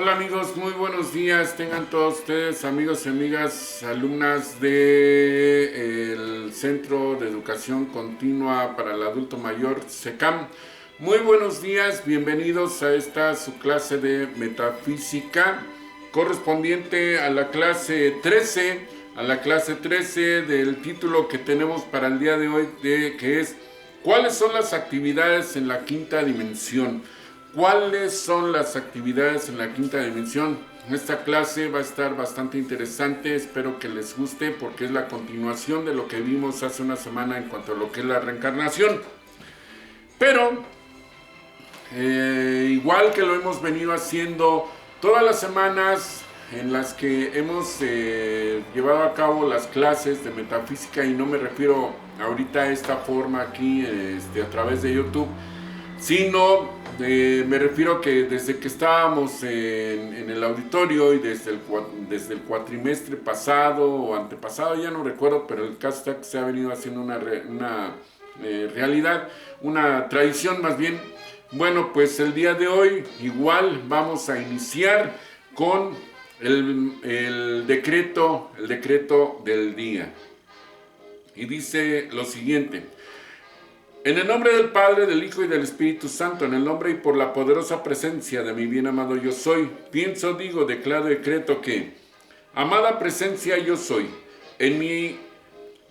Hola amigos, muy buenos días. Tengan todos ustedes, amigos y amigas, alumnas del Centro de Educación Continua para el Adulto Mayor, SECAM. Muy buenos días, bienvenidos a esta su clase de metafísica correspondiente a la clase 13, del título que tenemos para el día de hoy, que es ¿cuáles son las actividades en la quinta dimensión? ¿Cuáles son las actividades en la quinta dimensión? Esta clase va a estar bastante interesante, espero que les guste porque es la continuación de lo que vimos hace una semana en cuanto a lo que es la reencarnación. Pero, igual que lo hemos venido haciendo todas las semanas en las que hemos llevado a cabo las clases de metafísica, y no me refiero ahorita a esta forma aquí a través de YouTube, sino me refiero a que desde que estábamos en el auditorio y desde el cuatrimestre pasado o antepasado, ya no recuerdo, pero el caso está que se ha venido haciendo una realidad, una tradición más bien. Bueno, pues el día de hoy igual vamos a iniciar con el decreto del día. Y dice lo siguiente: en el nombre del Padre, del Hijo y del Espíritu Santo, en el nombre y por la poderosa presencia de mi bien amado yo soy, pienso, digo, declaro, decreto que, amada presencia yo soy, en mi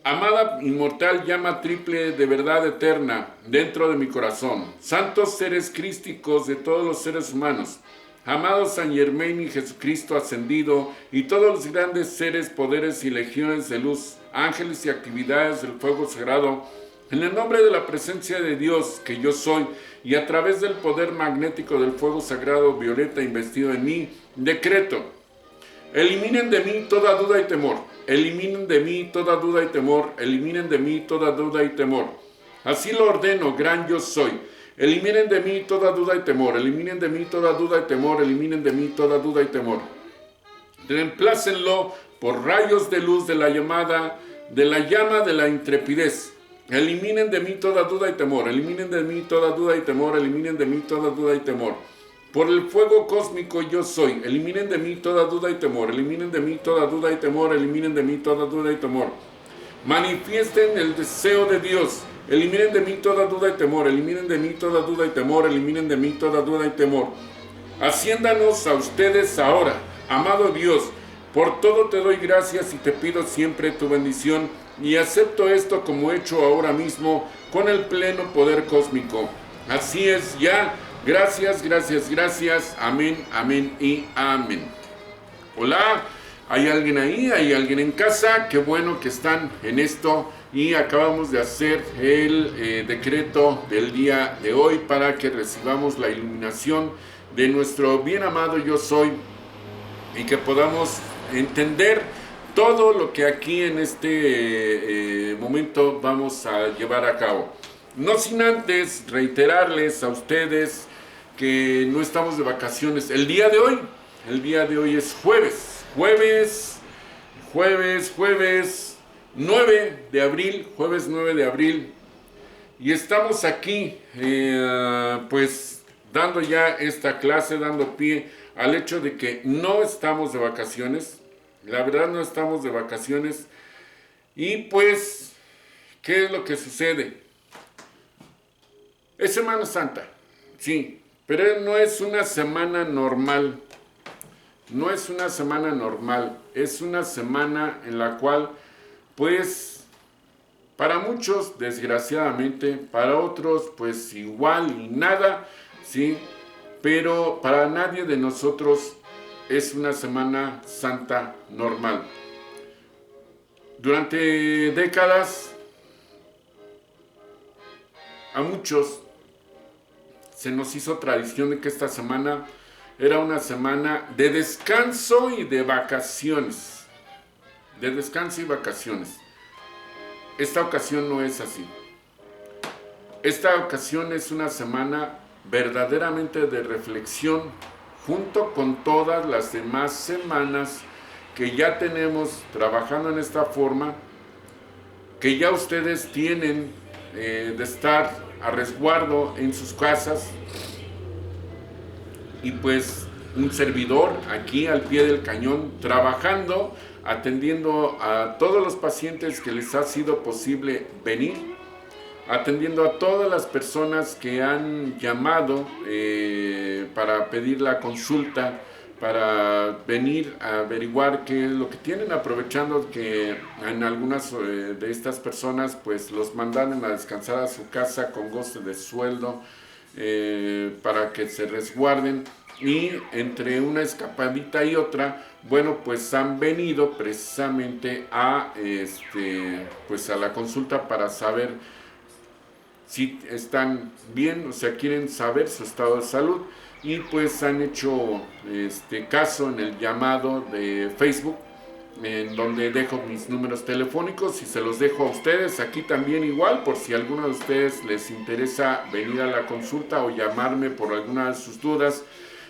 amada inmortal llama triple de verdad eterna dentro de mi corazón, santos seres crísticos de todos los seres humanos, amados San Germain y Jesucristo ascendido, y todos los grandes seres, poderes y legiones de luz, ángeles y actividades del fuego sagrado, en el nombre de la presencia de Dios que yo soy, y a través del poder magnético del fuego sagrado violeta investido en mí, decreto: eliminen de mí toda duda y temor, eliminen de mí toda duda y temor, eliminen de mí toda duda y temor. Así lo ordeno, gran yo soy. Eliminen de mí toda duda y temor, eliminen de mí toda duda y temor, eliminen de mí toda duda y temor. Reemplácenlo por rayos de luz de la llama de la intrepidez. Eliminen de mí toda duda y temor, eliminen de mí toda duda y temor, eliminen de mí toda duda y temor. Por el fuego cósmico yo soy, eliminen de mí toda duda y temor, eliminen de mí toda duda y temor, eliminen de mí toda duda y temor. Manifiesten el deseo de Dios, eliminen de mí toda duda y temor, eliminen de mí toda duda y temor, eliminen de mí toda duda y temor. Haciéndanos a ustedes ahora, amado Dios, por todo te doy gracias y te pido siempre tu bendición, y acepto esto como hecho ahora mismo con el pleno poder cósmico. Así es ya. Gracias, gracias, gracias. Amén, amén y amén. Hola, ¿hay alguien ahí? ¿Hay alguien en casa? Qué bueno que están en esto. Y acabamos de hacer el decreto del día de hoy para que recibamos la iluminación de nuestro bien amado yo soy y que podamos entender todo lo que aquí en este momento vamos a llevar a cabo. No sin antes reiterarles a ustedes que no estamos de vacaciones. El día de hoy es jueves 9 de abril, jueves 9 de abril. Y estamos aquí, pues dando ya esta clase, dando pie al hecho de que no estamos de vacaciones. La verdad no estamos de vacaciones. Y pues, ¿qué es lo que sucede? Es Semana Santa, sí, pero no es una semana normal. No es una semana normal, es una semana en la cual, pues, para muchos, desgraciadamente, para otros, pues igual y nada, sí, pero para nadie de nosotros es una Semana Santa normal. Durante décadas, a muchos se nos hizo tradición de que esta semana era una semana de descanso y de vacaciones. De descanso y vacaciones. Esta ocasión no es así. Esta ocasión es una semana verdaderamente de reflexión, junto con todas las demás semanas que ya tenemos trabajando en esta forma, que ya ustedes tienen de estar a resguardo en sus casas, y pues un servidor aquí al pie del cañón, trabajando, atendiendo a todos los pacientes que les ha sido posible venir, atendiendo a todas las personas que han llamado para pedir la consulta, para venir a averiguar qué es lo que tienen, aprovechando que en algunas de estas personas pues los mandan a descansar a su casa con goce de sueldo, para que se resguarden, y entre una escapadita y otra, bueno, pues han venido precisamente a pues a la consulta para saber si están bien, o sea, quieren saber su estado de salud, y pues han hecho caso en el llamado de Facebook, en donde dejo mis números telefónicos y se los dejo a ustedes aquí también igual, por si a alguno de ustedes les interesa venir a la consulta o llamarme por alguna de sus dudas.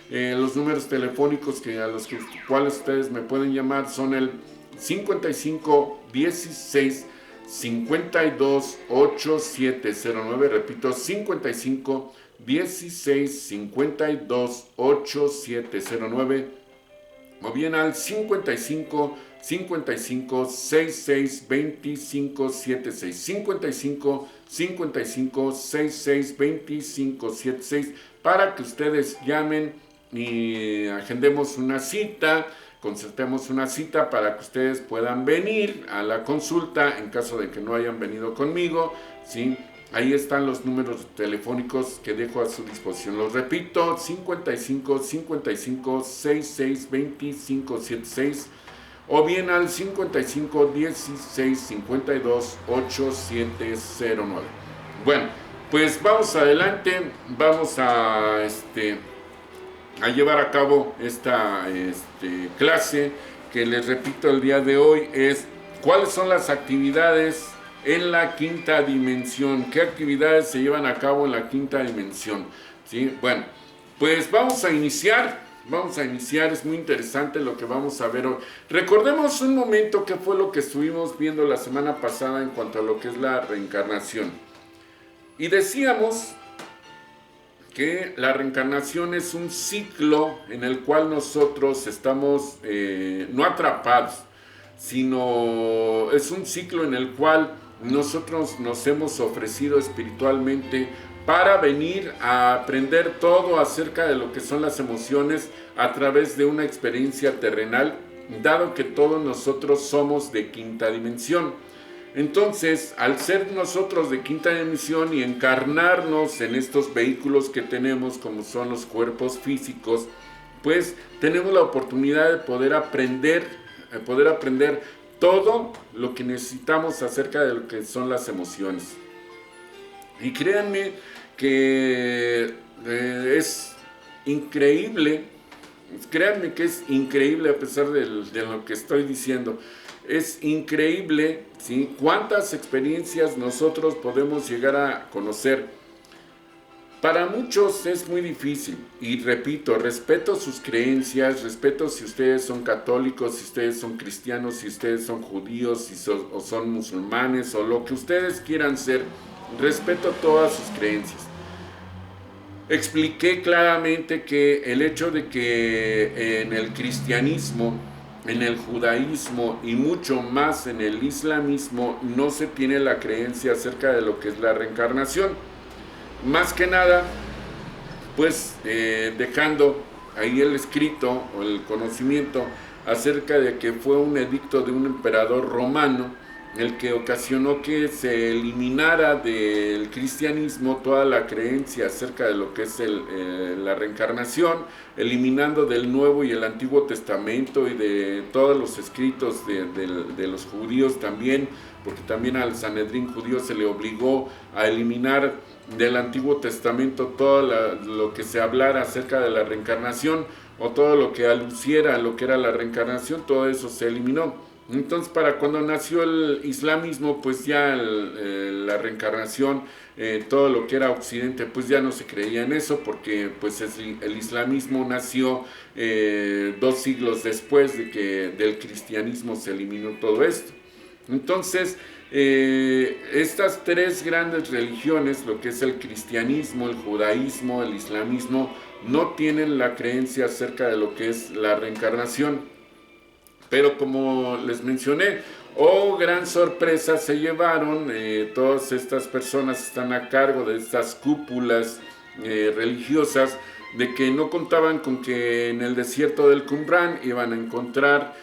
Los números telefónicos a los cuales ustedes me pueden llamar son el 55 16 52 8709, repito, 55 16 52 8709, o bien al 55 55 66 25 76, 55 55 66 25 76, para que ustedes llamen y agendemos una cita, concertemos una cita para que ustedes puedan venir a la consulta en caso de que no hayan venido conmigo, ¿sí? Ahí están los números telefónicos que dejo a su disposición. Los repito, 55 55 66 25 76, o bien al 55 16 52 8709. Bueno, pues vamos adelante, vamos a llevar a cabo esta clase, que les repito el día de hoy es cuáles son las actividades en la quinta dimensión. ¿Qué actividades se llevan a cabo en la quinta dimensión? ¿Sí? Bueno, pues vamos a iniciar, es muy interesante lo que vamos a ver hoy. Recordemos un momento qué fue lo que estuvimos viendo la semana pasada en cuanto a lo que es la reencarnación. Y decíamos que la reencarnación es un ciclo en el cual nosotros estamos no atrapados, sino es un ciclo en el cual nosotros nos hemos ofrecido espiritualmente para venir a aprender todo acerca de lo que son las emociones a través de una experiencia terrenal, dado que todos nosotros somos de quinta dimensión. Entonces, al ser nosotros de quinta dimensión y encarnarnos en estos vehículos que tenemos, como son los cuerpos físicos, pues tenemos la oportunidad de poder aprender todo lo que necesitamos acerca de lo que son las emociones. Y créanme que es increíble, a pesar de lo que estoy diciendo. Es increíble, ¿sí?, cuántas experiencias nosotros podemos llegar a conocer. Para muchos es muy difícil, y repito, respeto sus creencias, respeto si ustedes son católicos, si ustedes son cristianos, si ustedes son judíos, o son musulmanes, o lo que ustedes quieran ser, respeto todas sus creencias. Expliqué claramente que el hecho de que en el cristianismo, en el judaísmo y mucho más en el islamismo no se tiene la creencia acerca de lo que es la reencarnación. Más que nada, pues dejando ahí el escrito o el conocimiento acerca de que fue un edicto de un emperador romano el que ocasionó que se eliminara del cristianismo toda la creencia acerca de lo que es la reencarnación, eliminando del Nuevo y el Antiguo Testamento y de todos los escritos de los judíos también, porque también al Sanedrín judío se le obligó a eliminar del Antiguo Testamento todo lo que se hablara acerca de la reencarnación, o todo lo que aluciera a lo que era la reencarnación, todo eso se eliminó. Entonces, para cuando nació el islamismo, pues ya la reencarnación, todo lo que era Occidente, pues ya no se creía en eso, porque pues el islamismo nació 2 siglos después de que del cristianismo se eliminó todo esto. Entonces, estas 3 grandes religiones, lo que es el cristianismo, el judaísmo, el islamismo, no tienen la creencia acerca de lo que es la reencarnación. Pero como les mencioné, oh gran sorpresa se llevaron, todas estas personas están a cargo de estas cúpulas religiosas, de que no contaban con que en el desierto del Qumran iban a encontrar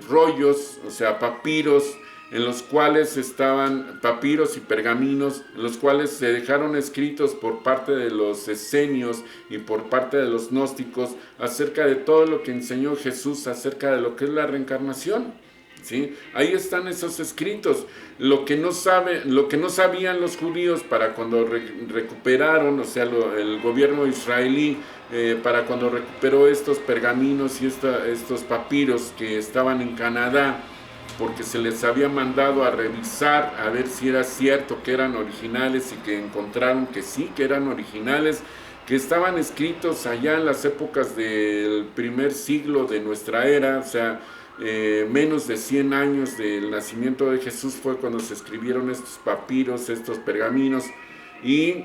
rollos, o sea, papiros, en los cuales estaban papiros y pergaminos, en los cuales se dejaron escritos por parte de los esenios y por parte de los gnósticos acerca de todo lo que enseñó Jesús acerca de lo que es la reencarnación. ¿Sí? Ahí están esos escritos. Lo que no sabían los judíos para cuando recuperaron, o sea, el gobierno israelí, para cuando recuperó estos pergaminos y estos papiros que estaban en Canadá, porque se les había mandado a revisar a ver si era cierto que eran originales, y que encontraron que sí, que eran originales, que estaban escritos allá en las épocas del primer siglo de nuestra era, o sea, menos de 100 años del nacimiento de Jesús fue cuando se escribieron estos papiros, estos pergaminos, y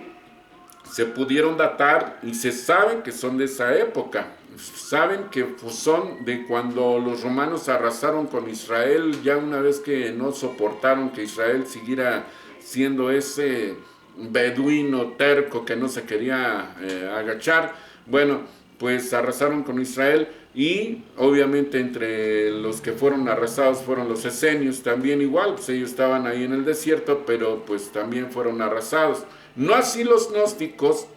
se pudieron datar y se sabe que son de esa época. Saben que son de cuando los romanos arrasaron con Israel, ya una vez que no soportaron que Israel siguiera siendo ese beduino terco que no se quería agachar. Bueno, pues arrasaron con Israel, y obviamente entre los que fueron arrasados fueron los esenios, también igual, pues ellos estaban ahí en el desierto, pero pues también fueron arrasados. No así los gnósticos,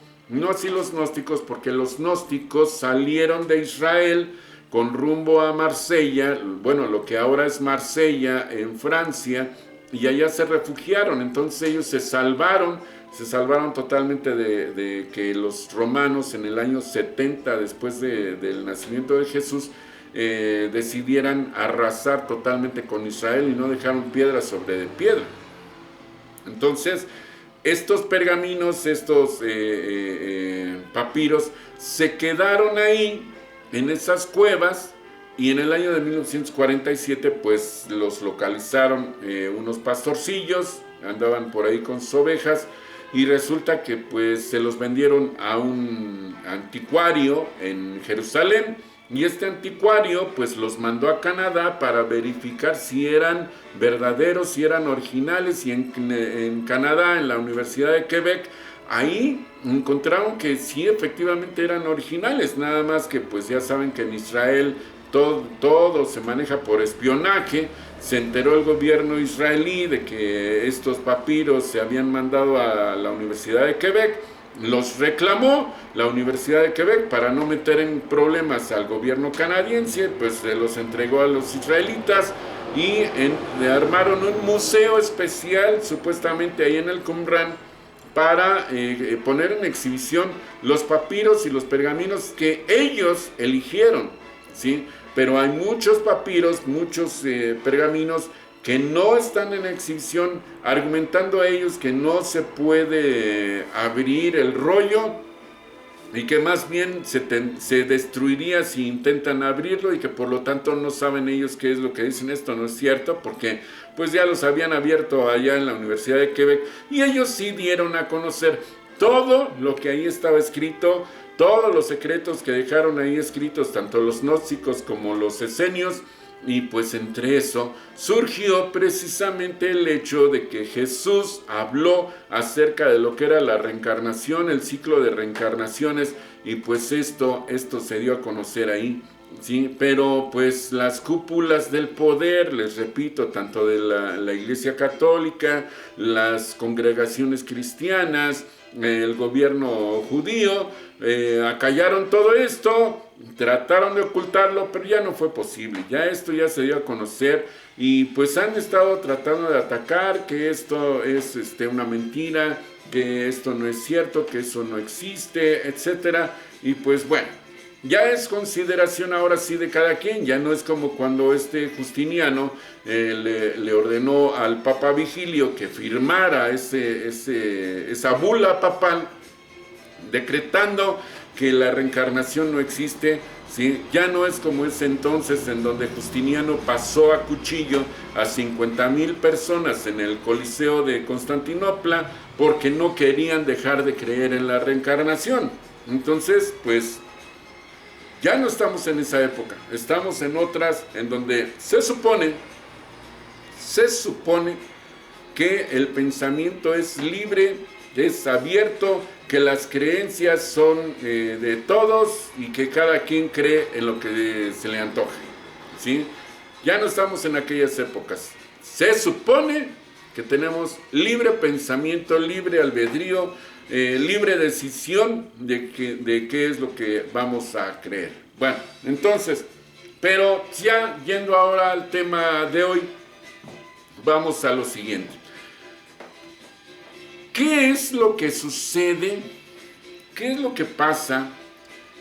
porque los gnósticos salieron de Israel con rumbo a Marsella, bueno, lo que ahora es Marsella en Francia, y allá se refugiaron. Entonces ellos se salvaron totalmente de que los romanos en el año 70 después del nacimiento de Jesús decidieran arrasar totalmente con Israel, y no dejaron piedra sobre piedra. Entonces estos pergaminos, estos papiros se quedaron ahí en esas cuevas, y en el año de 1947 pues los localizaron unos pastorcillos, andaban por ahí con sus ovejas, y resulta que pues se los vendieron a un anticuario en Jerusalén, y este anticuario pues los mandó a Canadá para verificar si eran verdaderos, si eran originales, y en Canadá, en la Universidad de Quebec, ahí encontraron que sí, efectivamente eran originales, nada más que pues ya saben que en Israel todo se maneja por espionaje. Se enteró el gobierno israelí de que estos papiros se habían mandado a la Universidad de Quebec, los reclamó la Universidad de Quebec para no meter en problemas al gobierno canadiense, pues se los entregó a los israelitas, y armaron un museo especial supuestamente ahí en el Qumran para poner en exhibición los papiros y los pergaminos que ellos eligieron, ¿sí? Pero hay muchos papiros, muchos pergaminos que no están en exhibición, argumentando a ellos que no se puede abrir el rollo, y que más bien se destruiría si intentan abrirlo, y que por lo tanto no saben ellos qué es lo que dicen. Esto no es cierto, porque pues ya los habían abierto allá en la Universidad de Quebec, y ellos sí dieron a conocer todo lo que ahí estaba escrito, todos los secretos que dejaron ahí escritos, tanto los gnósticos como los esenios. Y pues entre eso surgió precisamente el hecho de que Jesús habló acerca de lo que era la reencarnación, el ciclo de reencarnaciones, y pues esto se dio a conocer ahí, ¿sí? Pero pues las cúpulas del poder, les repito, tanto de la Iglesia Católica, las congregaciones cristianas, el gobierno judío, acallaron todo esto, trataron de ocultarlo, pero ya no fue posible. Ya esto ya se dio a conocer, y pues han estado tratando de atacar que esto es una mentira, que esto no es cierto, que eso no existe, etcétera. Y pues bueno, ya es consideración ahora sí de cada quien. Ya no es como cuando Justiniano le ordenó al Papa Vigilio que firmara esa bula papal decretando que la reencarnación no existe, ¿sí? Ya no es como ese entonces en donde Justiniano pasó a cuchillo a 50,000 personas en el Coliseo de Constantinopla porque no querían dejar de creer en la reencarnación. Entonces, pues, ya no estamos en esa época, estamos en otras en donde se supone que el pensamiento es libre, es abierto, que las creencias son de todos y que cada quien cree en lo que se le antoje, ¿sí? Ya no estamos en aquellas épocas. Se supone que tenemos libre pensamiento, libre albedrío, libre decisión de qué es lo que vamos a creer. Bueno, entonces, pero ya yendo ahora al tema de hoy, vamos a lo siguiente. ¿Qué es lo que sucede? ¿Qué es lo que pasa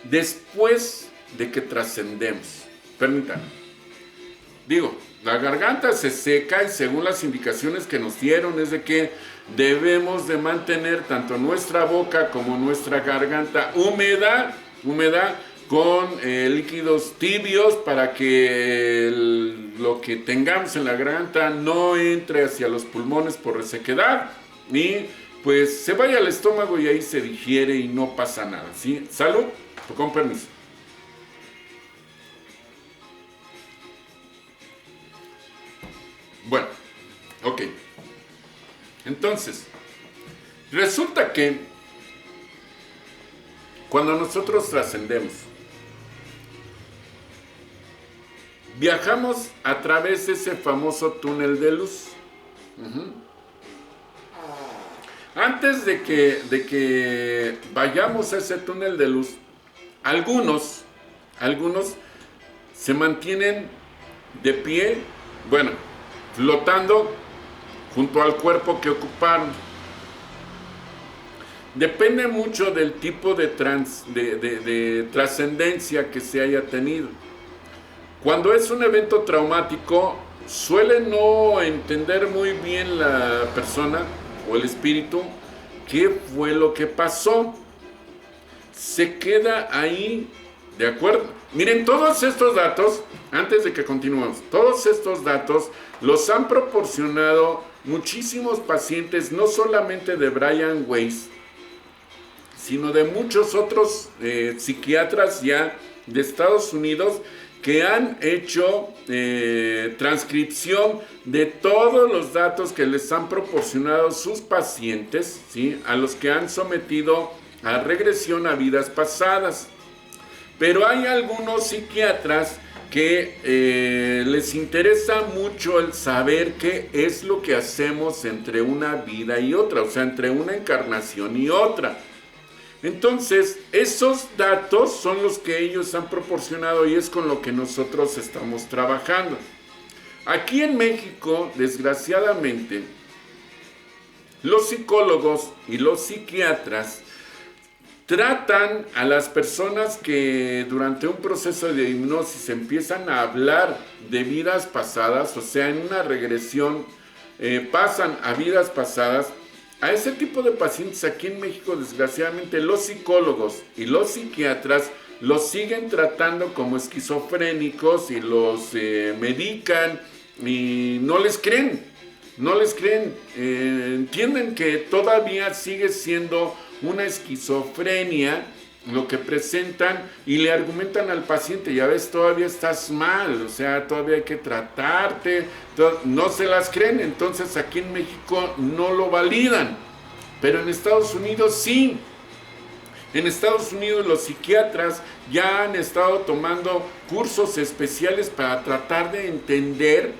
después de que trascendemos? Permítanme. Digo, la garganta se seca y según las indicaciones que nos dieron es de que debemos de mantener tanto nuestra boca como nuestra garganta húmeda con líquidos tibios para que lo que tengamos en la garganta no entre hacia los pulmones por resequedad y pues se vaya al estómago y ahí se digiere y no pasa nada, ¿sí? Salud, con permiso. Bueno, ok. Entonces, resulta que cuando nosotros trascendemos, viajamos a través de ese famoso túnel de luz. Antes de que vayamos a ese túnel de luz, algunos se mantienen de pie, bueno, flotando junto al cuerpo que ocuparon. Depende mucho del tipo de trascendencia que se haya tenido. Cuando es un evento traumático, suele no entender muy bien la persona o el espíritu qué fue lo que pasó. Se queda ahí, ¿de acuerdo? Miren, todos estos datos, antes de que continuemos, todos estos datos los han proporcionado muchísimos pacientes, no solamente de Brian Weiss, sino de muchos otros psiquiatras ya de Estados Unidos que han hecho transcripción de todos los datos que les han proporcionado sus pacientes, ¿sí? A los que han sometido a regresión a vidas pasadas. Pero hay algunos psiquiatras que les interesa mucho el saber qué es lo que hacemos entre una vida y otra, o sea, entre una encarnación y otra. Entonces, esos datos son los que ellos han proporcionado y es con lo que nosotros estamos trabajando. Aquí en México, desgraciadamente, los psicólogos y los psiquiatras tratan a las personas que durante un proceso de hipnosis empiezan a hablar de vidas pasadas, o sea, en una regresión pasan a vidas pasadas. A ese tipo de pacientes aquí en México, desgraciadamente, los psicólogos y los psiquiatras los siguen tratando como esquizofrénicos y los medican y no les creen, entienden que todavía sigue siendo una esquizofrenia lo que presentan y le argumentan al paciente, ya ves, todavía estás mal, o sea, todavía hay que tratarte, no se las creen, entonces aquí en México no lo validan, pero en Estados Unidos sí. En Estados Unidos los psiquiatras ya han estado tomando cursos especiales para tratar de entender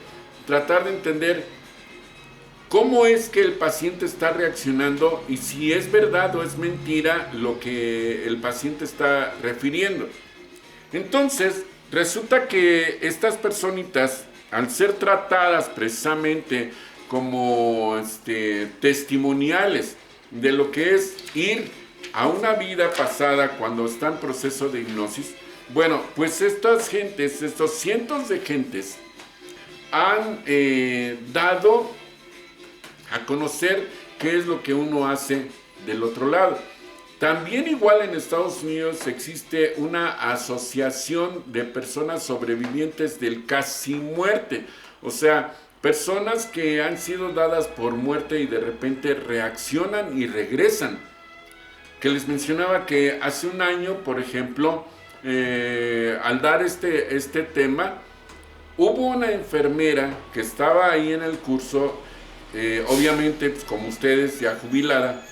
cómo es que el paciente está reaccionando y si es verdad o es mentira lo que el paciente está refiriendo. Entonces, resulta que estas personitas, al ser tratadas precisamente como testimoniales de lo que es ir a una vida pasada cuando está en proceso de hipnosis, bueno, pues estas gentes, estos cientos de gentes, han dado a conocer qué es lo que uno hace del otro lado. También igual en Estados Unidos existe una asociación de personas sobrevivientes del casi muerte, o sea, personas que han sido dadas por muerte y de repente reaccionan y regresan. que les mencionaba que hace un año, por ejemplo, al dar este tema, hubo una enfermera que estaba ahí en el curso, obviamente, pues, como ustedes, ya jubilada.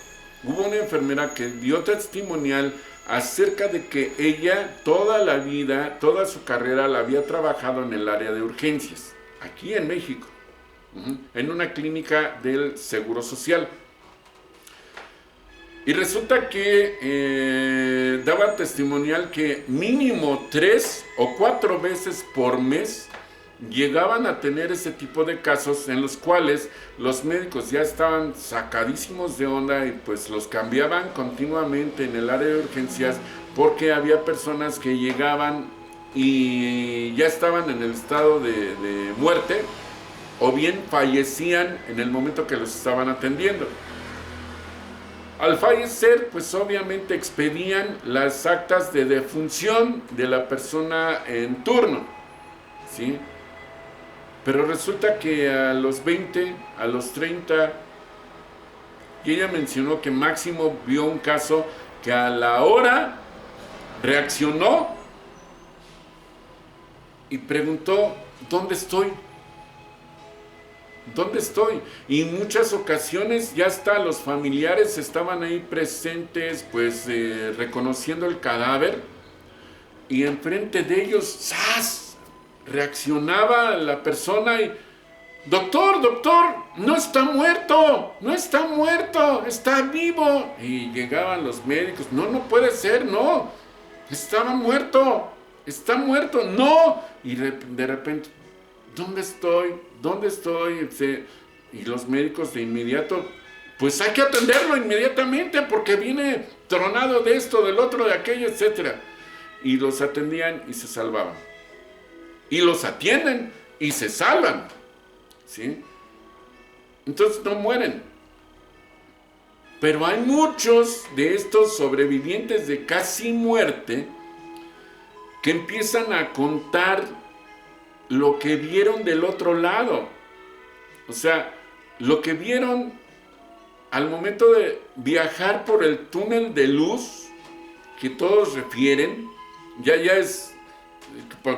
Hubo una enfermera que dio testimonial acerca de que ella toda la vida, toda su carrera la había trabajado en el área de urgencias, aquí en México, en una clínica del Seguro Social. Y resulta que daba testimonial que mínimo 3 o 4 veces por mes llegaban a tener ese tipo de casos en los cuales los médicos ya estaban sacadísimos de onda y pues los cambiaban continuamente en el área de urgencias porque había personas que llegaban y ya estaban en el estado de muerte o bien fallecían en el momento que los estaban atendiendo. Al fallecer, pues obviamente expedían las actas de defunción de la persona en turno, ¿sí? Pero resulta que a los 20, a los 30, y ella mencionó que máximo vio un caso que a la hora reaccionó y preguntó, ¿dónde estoy? ¿Dónde estoy? Y en muchas ocasiones ya hasta los familiares estaban ahí presentes, pues reconociendo el cadáver, y enfrente de ellos, ¡zas!, reaccionaba la persona y, doctor, no está muerto, está vivo. Y llegaban los médicos, no puede ser, no, estaba muerto, está muerto, no. Y de repente, ¿dónde estoy? Y los médicos de inmediato, pues hay que atenderlo inmediatamente porque viene tronado de esto, del otro, de aquello, etc. Y los atendían y se salvaban. Y los atienden y se salvan, ¿sí? Entonces no mueren. Pero hay muchos de estos sobrevivientes de casi muerte que empiezan a contar lo que vieron del otro lado. O sea, lo que vieron al momento de viajar por el túnel de luz que todos refieren, ya es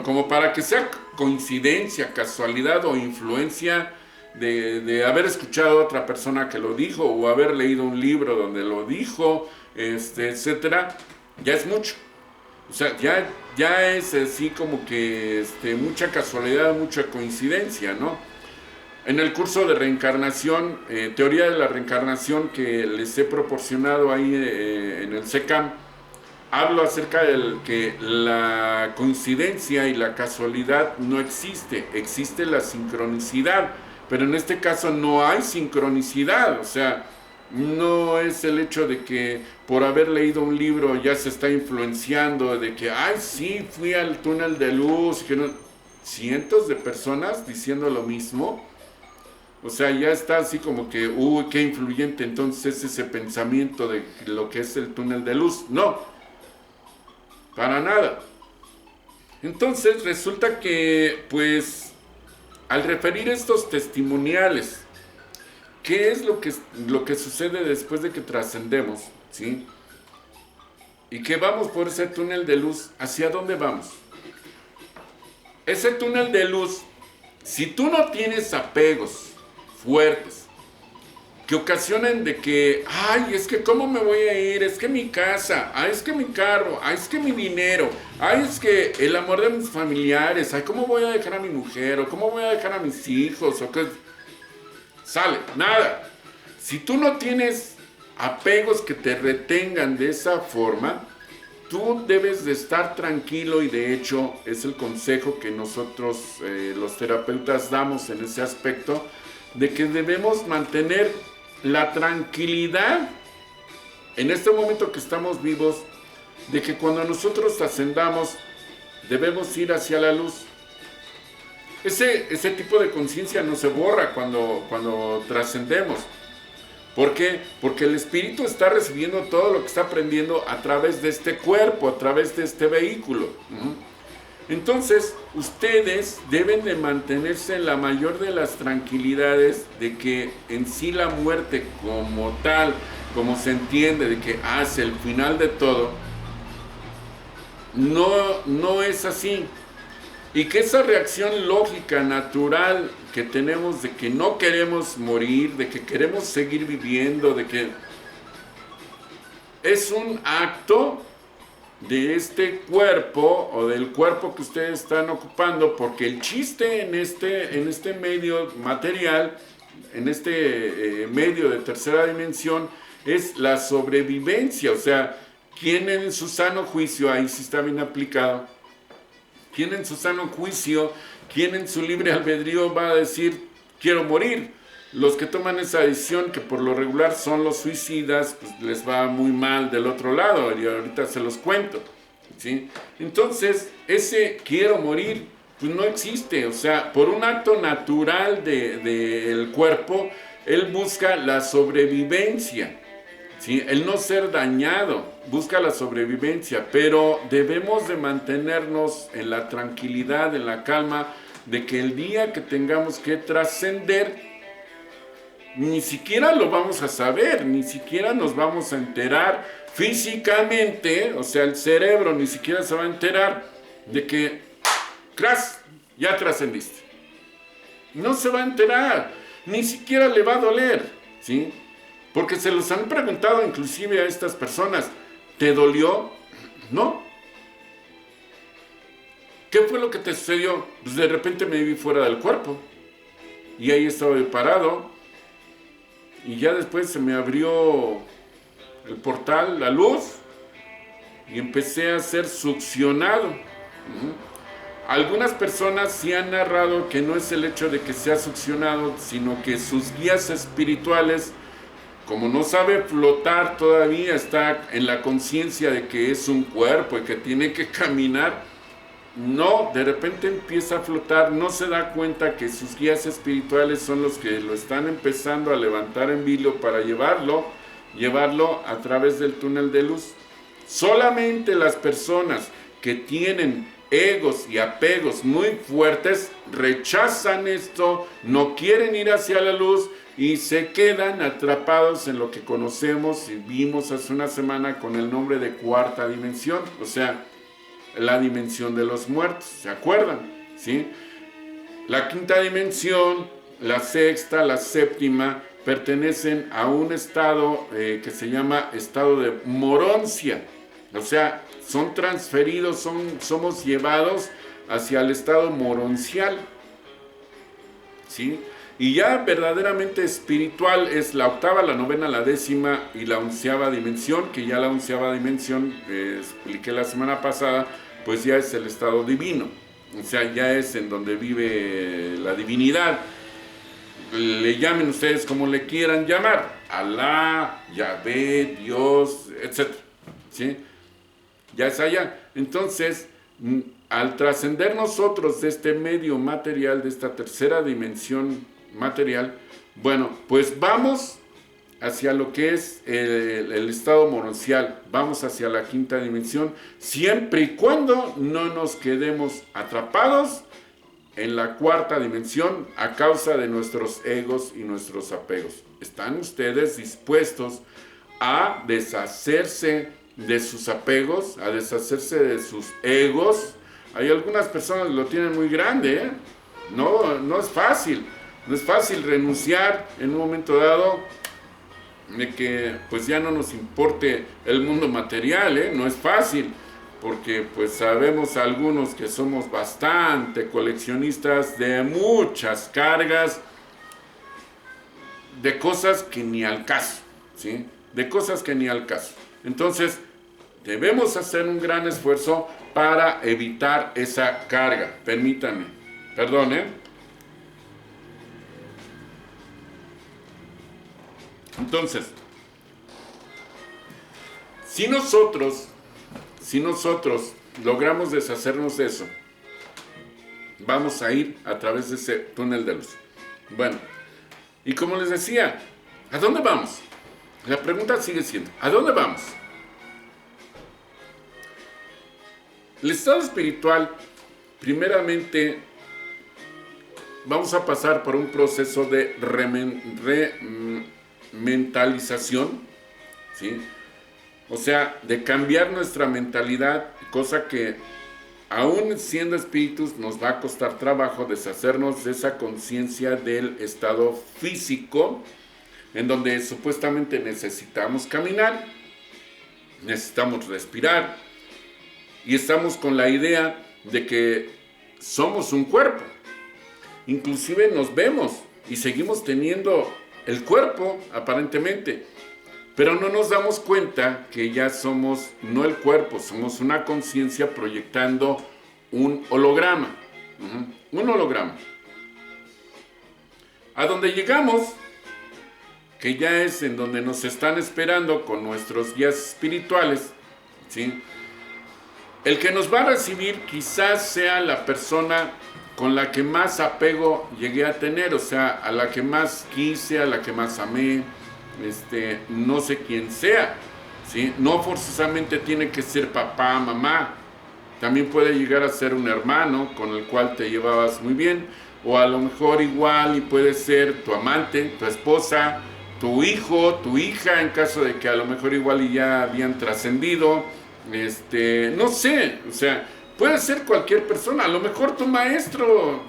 como para que sea coincidencia, casualidad o influencia de haber escuchado a otra persona que lo dijo o haber leído un libro donde lo dijo, etcétera, ya es mucho. O sea, ya es así como que mucha casualidad, mucha coincidencia, ¿no? En el curso de reencarnación, teoría de la reencarnación que les he proporcionado ahí en el SECAM, hablo acerca de que la coincidencia y la casualidad no existe la sincronicidad, pero en este caso no hay sincronicidad, o sea, no es el hecho de que por haber leído un libro ya se está influenciando, de que, ay, sí, fui al túnel de luz, que no, cientos de personas diciendo lo mismo, o sea, ya está así como que, uy, qué influyente entonces es ese pensamiento de lo que es el túnel de luz, no. Para nada. Entonces resulta que, pues, al referir estos testimoniales, ¿qué es lo que sucede después de que trascendemos? ¿Sí? Y que vamos por ese túnel de luz, ¿hacia dónde vamos? Ese túnel de luz, si tú no tienes apegos fuertes, que ocasionen de que, ay, es que cómo me voy a ir, es que mi casa, ay, es que mi carro, ay, es que mi dinero, ay, es que el amor de mis familiares, ay, cómo voy a dejar a mi mujer, o cómo voy a dejar a mis hijos, o qué, sale, nada. Si tú no tienes apegos que te retengan de esa forma, tú debes de estar tranquilo, y de hecho es el consejo que nosotros los terapeutas damos en ese aspecto, de que debemos mantener la tranquilidad en este momento que estamos vivos, de que cuando nosotros trascendamos debemos ir hacia la luz. Ese tipo de conciencia no se borra cuando trascendemos. ¿Por qué? Porque el espíritu está recibiendo todo lo que está aprendiendo a través de este cuerpo, a través de este vehículo. Entonces, ustedes deben de mantenerse en la mayor de las tranquilidades de que en sí la muerte como tal, como se entiende de que es el final de todo, no es así. Y que esa reacción lógica, natural que tenemos de que no queremos morir, de que queremos seguir viviendo, de que es un acto de este cuerpo o del cuerpo que ustedes están ocupando, porque el chiste en este medio material, en este medio de tercera dimensión, es la sobrevivencia. O sea, ¿quién en su sano juicio, ahí sí está bien aplicado, quién en su sano juicio, quién en su libre albedrío va a decir quiero morir? Los que toman esa decisión, que por lo regular son los suicidas, pues les va muy mal del otro lado, y ahorita se los cuento, ¿sí? Entonces, ese quiero morir, pues no existe. O sea, por un acto natural del cuerpo, él busca la sobrevivencia, ¿sí? El no ser dañado, busca la sobrevivencia, pero debemos de mantenernos en la tranquilidad, en la calma, de que el día que tengamos que trascender, ni siquiera lo vamos a saber, ni siquiera nos vamos a enterar físicamente. O sea, el cerebro ni siquiera se va a enterar de que, ¡cras!, ya trascendiste. No se va a enterar, ni siquiera le va a doler, ¿sí? Porque se los han preguntado inclusive a estas personas, ¿te dolió? No. ¿Qué fue lo que te sucedió? Pues de repente me vi fuera del cuerpo y ahí estaba yo parado. Y ya después se me abrió el portal, la luz, y empecé a ser succionado. Algunas personas sí han narrado que no es el hecho de que sea succionado, sino que sus guías espirituales, como no sabe flotar todavía, está en la conciencia de que es un cuerpo y que tiene que caminar. No, de repente empieza a flotar, no se da cuenta que sus guías espirituales son los que lo están empezando a levantar en vilo para llevarlo a través del túnel de luz. Solamente las personas que tienen egos y apegos muy fuertes rechazan esto, no quieren ir hacia la luz y se quedan atrapados en lo que conocemos y vimos hace una semana con el nombre de cuarta dimensión, o sea, la dimensión de los muertos, ¿se acuerdan? ¿Sí? La quinta dimensión, la sexta, la séptima, pertenecen a un estado que se llama estado de moroncia. O sea, son transferidos, somos llevados hacia el estado moroncial, ¿sí? Y ya verdaderamente espiritual es la octava, la novena, la décima y la onceava dimensión, que ya la onceava dimensión, expliqué la semana pasada, pues ya es el estado divino. O sea, ya es en donde vive la divinidad. Le llamen ustedes como le quieran llamar, Alá, Yahvé, Dios, etc. ¿Sí? Ya es allá. Entonces, al trascender nosotros de este medio material, de esta tercera dimensión material, bueno, pues vamos hacia lo que es el estado moroncial, vamos hacia la quinta dimensión, siempre y cuando no nos quedemos atrapados en la cuarta dimensión a causa de nuestros egos y nuestros apegos. ¿Están ustedes dispuestos a deshacerse de sus apegos, a deshacerse de sus egos? Hay algunas personas que lo tienen muy grande, ¿eh? No es fácil. No es fácil renunciar en un momento dado de que pues ya no nos importe el mundo material, ¿eh? No es fácil, porque pues sabemos algunos que somos bastante coleccionistas de muchas cargas, de cosas que ni al caso, ¿sí? De cosas que ni al caso. Entonces, debemos hacer un gran esfuerzo para evitar esa carga. Permítanme, perdón, Entonces, si nosotros logramos deshacernos de eso, vamos a ir a través de ese túnel de luz. Bueno, y como les decía, ¿a dónde vamos? La pregunta sigue siendo, ¿a dónde vamos? El estado espiritual, primeramente, vamos a pasar por un proceso de mentalización, ¿sí? O sea, de cambiar nuestra mentalidad, cosa que aún siendo espíritus nos va a costar trabajo deshacernos de esa conciencia del estado físico, en donde supuestamente necesitamos caminar, necesitamos respirar, y estamos con la idea de que somos un cuerpo. Inclusive nos vemos y seguimos teniendo el cuerpo, aparentemente, pero no nos damos cuenta que ya somos, no el cuerpo, somos una conciencia proyectando un holograma. Un holograma. A donde llegamos, que ya es en donde nos están esperando con nuestros guías espirituales, ¿sí? El que nos va a recibir quizás sea la persona con la que más apego llegué a tener, o sea, a la que más quise, a la que más amé, no sé quién sea, ¿sí? No forzosamente tiene que ser papá, mamá, también puede llegar a ser un hermano con el cual te llevabas muy bien, o a lo mejor igual y puede ser tu amante, tu esposa, tu hijo, tu hija, en caso de que a lo mejor igual y ya habían trascendido, no sé, o sea, puede ser cualquier persona, a lo mejor tu maestro,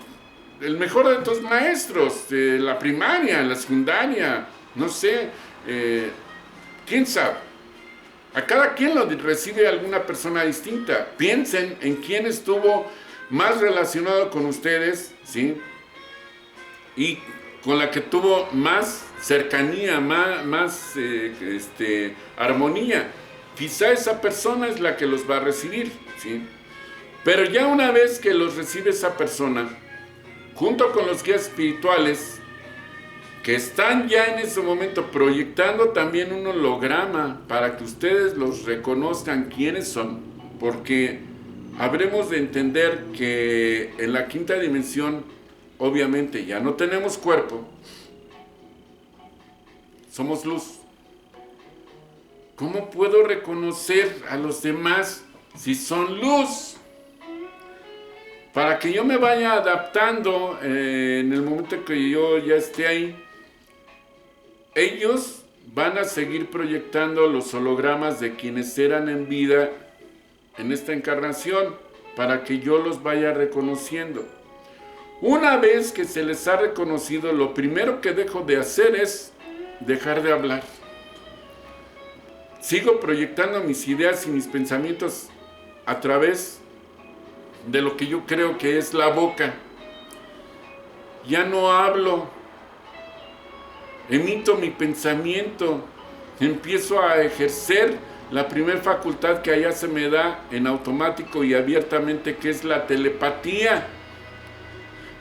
el mejor de tus maestros, la primaria, la secundaria, no sé, quién sabe. A cada quien lo recibe alguna persona distinta. Piensen en quién estuvo más relacionado con ustedes, ¿sí? Y con la que tuvo más cercanía, más armonía. Quizá esa persona es la que los va a recibir, ¿sí? Pero ya una vez que los recibe esa persona, junto con los guías espirituales, que están ya en ese momento proyectando también un holograma para que ustedes los reconozcan quiénes son, porque habremos de entender que en la quinta dimensión, obviamente ya no tenemos cuerpo, somos luz. ¿Cómo puedo reconocer a los demás si son luz? Para que yo me vaya adaptando en el momento que yo ya esté ahí, ellos van a seguir proyectando los hologramas de quienes eran en vida en esta encarnación, para que yo los vaya reconociendo. Una vez que se les ha reconocido, lo primero que dejo de hacer es dejar de hablar. Sigo proyectando mis ideas y mis pensamientos a través de lo que yo creo que es la boca. Ya no hablo. Emito mi pensamiento, empiezo a ejercer la primer facultad que allá se me da en automático y abiertamente, que es la telepatía.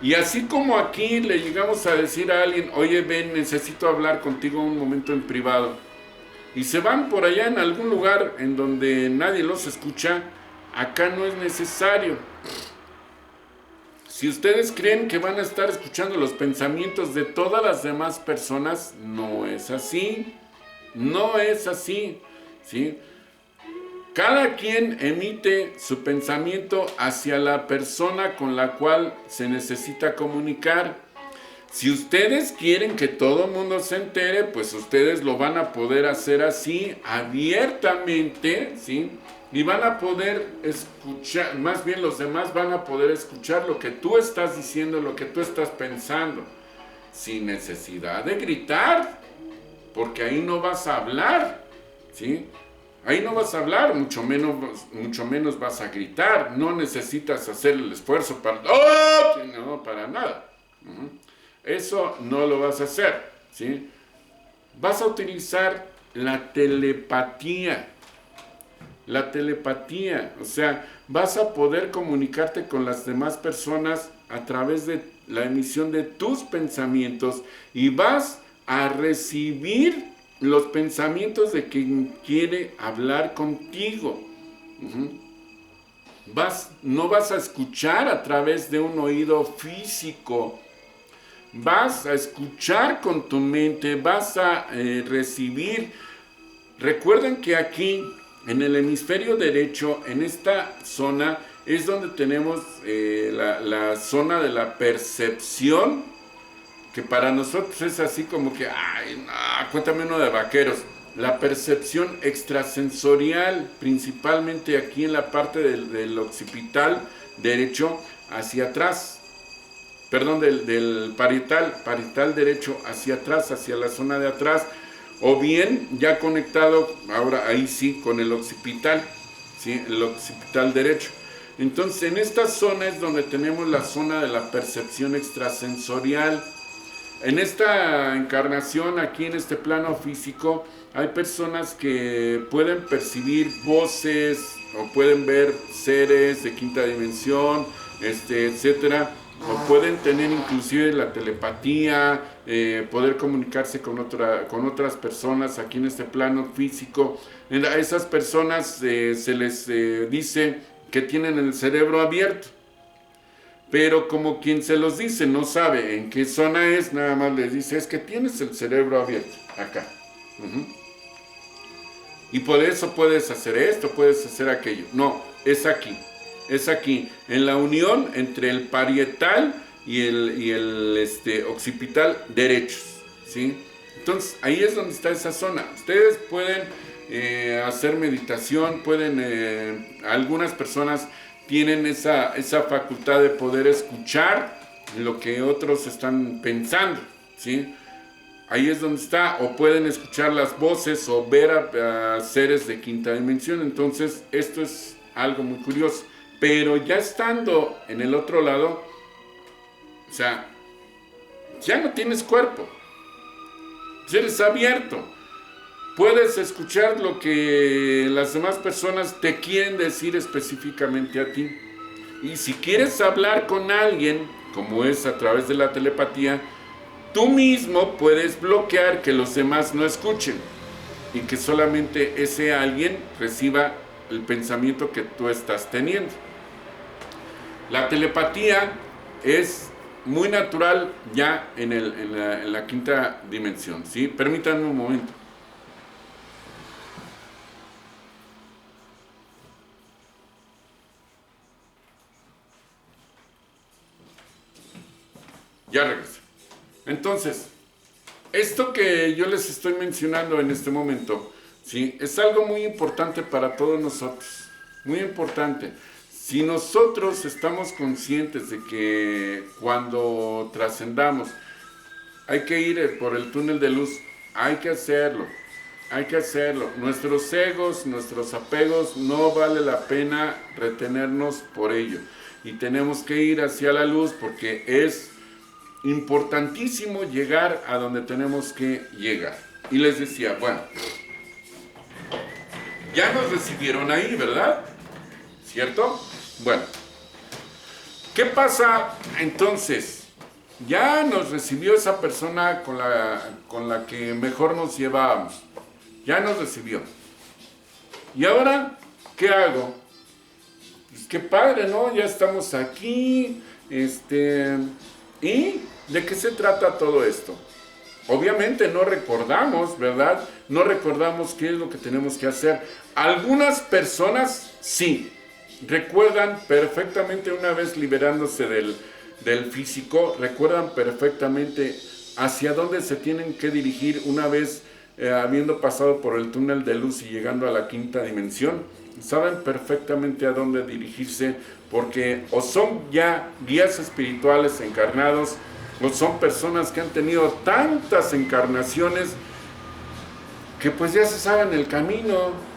Y así como aquí le llegamos a decir a alguien, oye, ven, necesito hablar contigo un momento en privado, y se van por allá en algún lugar en donde nadie los escucha, acá no es necesario. Si ustedes creen que van a estar escuchando los pensamientos de todas las demás personas, no es así. No es así, ¿sí? Cada quien emite su pensamiento hacia la persona con la cual se necesita comunicar. Si ustedes quieren que todo el mundo se entere, pues ustedes lo van a poder hacer así, abiertamente, ¿sí? Y van a poder escuchar, más bien los demás van a poder escuchar lo que tú estás diciendo, lo que tú estás pensando, sin necesidad de gritar, porque ahí no vas a hablar, ¿sí? Ahí no vas a hablar, mucho menos vas a gritar. No necesitas hacer el esfuerzo para... ¡Oh! No, para nada. Eso no lo vas a hacer, ¿sí? Vas a utilizar la telepatía. La telepatía, o sea, vas a poder comunicarte con las demás personas a través de la emisión de tus pensamientos y vas a recibir los pensamientos de quien quiere hablar contigo. No vas a escuchar a través de un oído físico, vas a escuchar con tu mente, vas a recibir. Recuerden que aquí, en el hemisferio derecho, en esta zona, es donde tenemos la zona de la percepción, que para nosotros es así como que, ay, no, cuéntame uno de vaqueros. la percepción extrasensorial, principalmente aquí en la parte del occipital derecho hacia atrás. Perdón, del parietal derecho hacia atrás, hacia la zona de atrás, o bien ya conectado, ahora ahí sí, con el occipital, ¿sí? El occipital derecho. Entonces, en esta zona es donde tenemos la zona de la percepción extrasensorial. En esta encarnación, aquí en este plano físico, hay personas que pueden percibir voces o pueden ver seres de quinta dimensión, etcétera. O pueden tener inclusive la telepatía, poder comunicarse con otras personas aquí en este plano físico. A esas personas se les dice que tienen el cerebro abierto. Pero como quien se los dice no sabe en qué zona es, nada más les dice, es que tienes el cerebro abierto, acá. Y por eso puedes hacer esto, puedes hacer aquello. No, es aquí. Es aquí, en la unión entre el parietal y el occipital derechos, ¿sí? Entonces, ahí es donde está esa zona. Ustedes pueden hacer meditación, algunas personas tienen esa facultad de poder escuchar lo que otros están pensando, ¿sí? Ahí es donde está, o pueden escuchar las voces o ver a seres de quinta dimensión. Entonces, esto es algo muy curioso. Pero ya estando en el otro lado, o sea, ya no tienes cuerpo, eres abierto, puedes escuchar lo que las demás personas te quieren decir específicamente a ti. Y si quieres hablar con alguien, como es a través de la telepatía, tú mismo puedes bloquear que los demás no escuchen y que solamente ese alguien reciba el pensamiento que tú estás teniendo. La telepatía es muy natural ya en la quinta dimensión, ¿sí? Permítanme un momento. Ya regresé. Entonces, esto que yo les estoy mencionando en este momento, ¿sí? Es algo muy importante para todos nosotros. Muy importante. Si nosotros estamos conscientes de que cuando trascendamos hay que ir por el túnel de luz, hay que hacerlo, hay que hacerlo. Nuestros egos, nuestros apegos, no vale la pena retenernos por ello. Y tenemos que ir hacia la luz porque es importantísimo llegar a donde tenemos que llegar. Y les decía, bueno, ya nos recibieron ahí, ¿verdad? ¿Cierto? Bueno, ¿qué pasa entonces? Ya nos recibió esa persona con la que mejor nos llevábamos. Ya nos recibió. ¿Y ahora qué hago? Pues qué padre, ¿no? Ya estamos aquí. ¿Y de qué se trata todo esto? Obviamente no recordamos, ¿verdad? No recordamos qué es lo que tenemos que hacer. Algunas personas sí. Recuerdan perfectamente una vez liberándose del físico, recuerdan perfectamente hacia dónde se tienen que dirigir una vez habiendo pasado por el túnel de luz y llegando a la quinta dimensión. Saben perfectamente a dónde dirigirse porque o son ya guías espirituales encarnados o son personas que han tenido tantas encarnaciones que pues ya se saben el camino.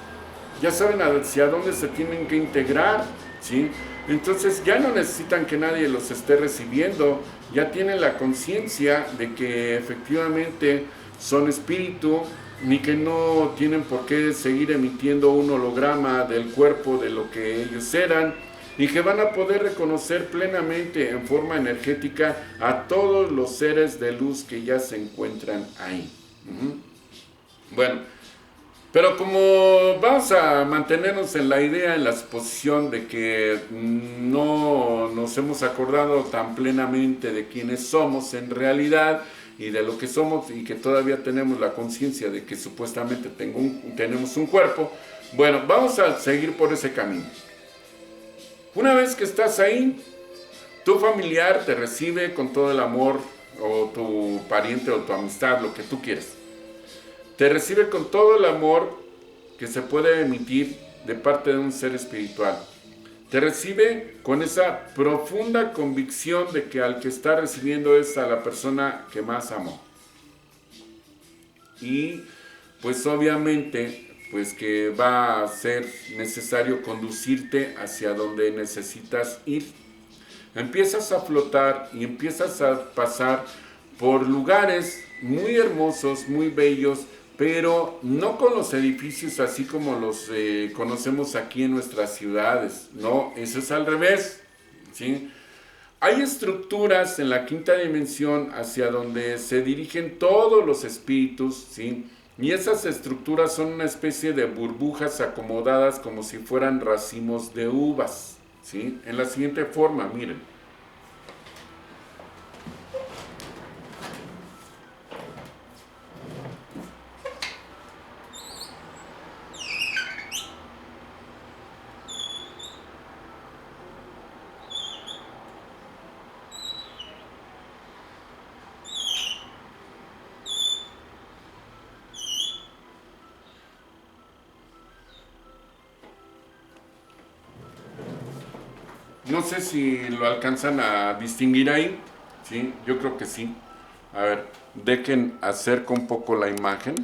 Ya saben hacia dónde se tienen que integrar, ¿sí? Entonces ya no necesitan que nadie los esté recibiendo, ya tienen la conciencia de que efectivamente son espíritu, ni que no tienen por qué seguir emitiendo un holograma del cuerpo de lo que ellos eran, y que van a poder reconocer plenamente en forma energética a todos los seres de luz que ya se encuentran ahí. Bueno, pero como vamos a mantenernos en la idea, en la suposición de que no nos hemos acordado tan plenamente de quiénes somos en realidad y de lo que somos y que todavía tenemos la conciencia de que supuestamente tenemos un cuerpo, bueno, vamos a seguir por ese camino. Una vez que estás ahí, tu familiar te recibe con todo el amor, o tu pariente o tu amistad, lo que tú quieras. Te recibe con todo el amor que se puede emitir de parte de un ser espiritual. Te recibe con esa profunda convicción de que al que está recibiendo es a la persona que más amó. Y pues obviamente pues que va a ser necesario conducirte hacia donde necesitas ir. Empiezas a flotar y empiezas a pasar por lugares muy hermosos, muy bellos, pero no con los edificios así como los conocemos aquí en nuestras ciudades. No, eso es al revés, ¿sí? Hay estructuras en la quinta dimensión hacia donde se dirigen todos los espíritus, ¿sí? Y esas estructuras son una especie de burbujas acomodadas como si fueran racimos de uvas, ¿sí? En la siguiente forma, miren. No sé si lo alcanzan a distinguir ahí, ¿sí? Yo creo que sí. A ver, dejen acerco un poco la imagen.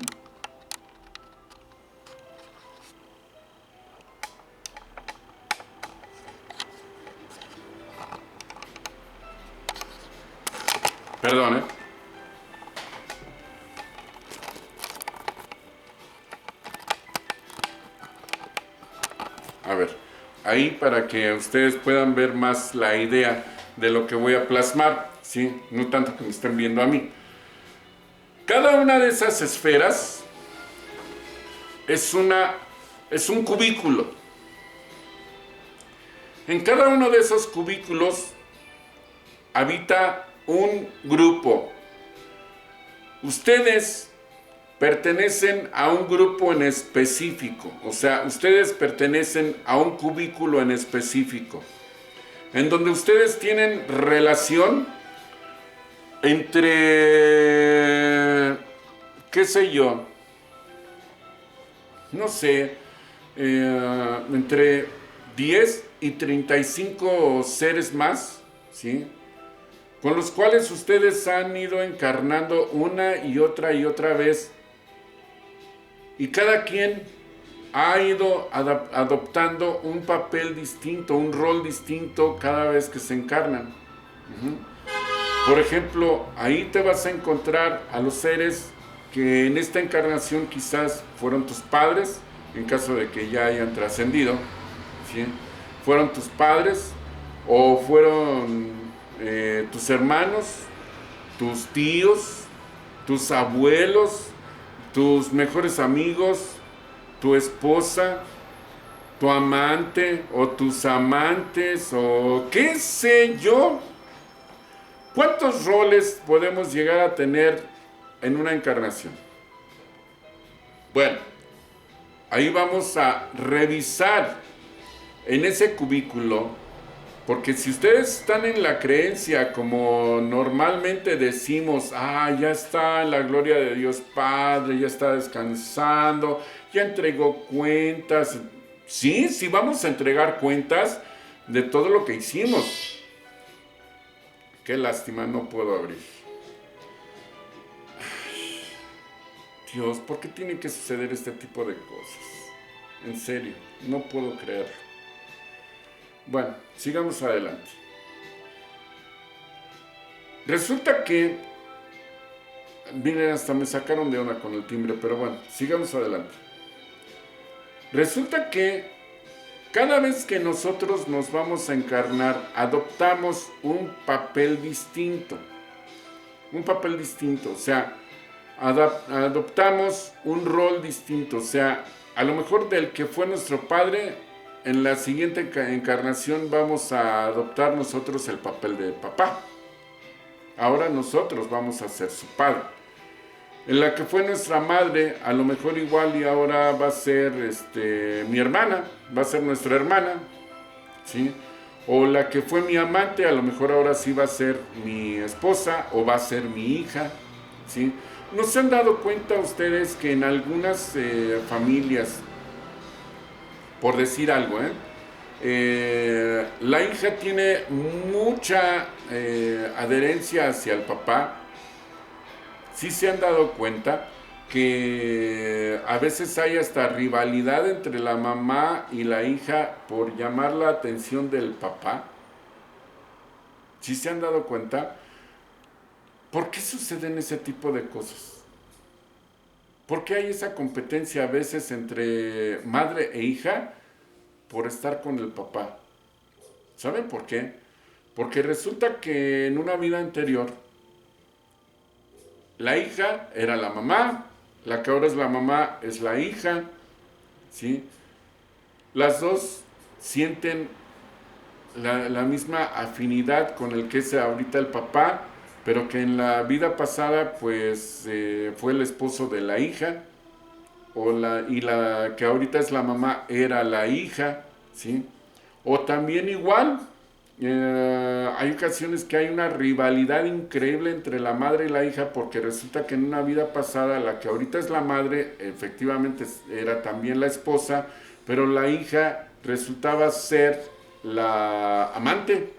Perdón, ¿eh? A ver, ahí para que ustedes puedan ver más la idea de lo que voy a plasmar, ¿sí? No tanto que me estén viendo a mí. Cada una de esas esferas es un cubículo. En cada uno de esos cubículos habita un grupo. Ustedes pertenecen a un grupo en específico, o sea, ustedes pertenecen a un cubículo en específico, en donde ustedes tienen relación entre, qué sé yo, no sé, entre 10 y 35 seres más, ¿sí? Con los cuales ustedes han ido encarnando una y otra vez. Y cada quien ha ido adoptando un papel distinto, un rol distinto cada vez que se encarnan. Por ejemplo, ahí te vas a encontrar a los seres que en esta encarnación quizás fueron tus padres, en caso de que ya hayan trascendido, ¿sí? Fueron tus padres o fueron tus hermanos, tus tíos, tus abuelos, tus mejores amigos, tu esposa, tu amante o tus amantes o qué sé yo. ¿Cuántos roles podemos llegar a tener en una encarnación? Bueno, ahí vamos a revisar en ese cubículo, porque si ustedes están en la creencia como normalmente decimos, ya está en la gloria de Dios Padre, ya está descansando, ya entregó cuentas. Sí, vamos a entregar cuentas de todo lo que hicimos. Qué lástima, no puedo abrir. Ay, Dios, ¿por qué tiene que suceder este tipo de cosas? En serio, no puedo creerlo. Bueno, sigamos adelante. Resulta que, miren, hasta me sacaron de onda con el timbre, pero bueno, sigamos adelante. Resulta que cada vez que nosotros nos vamos a encarnar, adoptamos un papel distinto. Un papel distinto, o sea, adoptamos un rol distinto, o sea, a lo mejor del que fue nuestro padre, en la siguiente encarnación vamos a adoptar nosotros el papel de papá. Ahora nosotros vamos a ser su padre. En la que fue nuestra madre, a lo mejor igual y ahora va a ser mi hermana, va a ser nuestra hermana, ¿sí? O la que fue mi amante, a lo mejor ahora sí va a ser mi esposa o va a ser mi hija, ¿sí? ¿No se han dado cuenta ustedes que en algunas familias, por decir algo, la hija tiene mucha adherencia hacia el papá? Sí se han dado cuenta que a veces hay hasta rivalidad entre la mamá y la hija por llamar la atención del papá. ¿Sí se han dado cuenta? ¿Por qué suceden ese tipo de cosas? ¿Por qué hay esa competencia a veces entre madre e hija por estar con el papá? ¿Saben por qué? Porque resulta que en una vida anterior la hija era la mamá, la que ahora es la mamá es la hija, ¿sí? Las dos sienten la misma afinidad con el que es ahorita el papá, pero que en la vida pasada pues fue el esposo de la hija, y la que ahorita es la mamá era la hija, ¿sí? O también igual, hay ocasiones que hay una rivalidad increíble entre la madre y la hija porque resulta que en una vida pasada la que ahorita es la madre efectivamente era también la esposa, pero la hija resultaba ser la amante,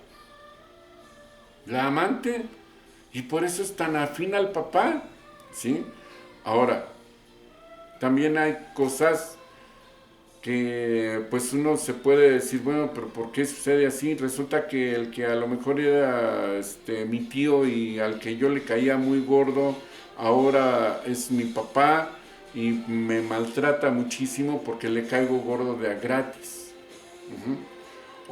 la amante, y por eso es tan afín al papá, ¿sí? Ahora, también hay cosas que pues uno se puede decir, bueno, pero ¿por qué sucede así? Resulta que el que a lo mejor era mi tío y al que yo le caía muy gordo, ahora es mi papá y me maltrata muchísimo porque le caigo gordo de a gratis.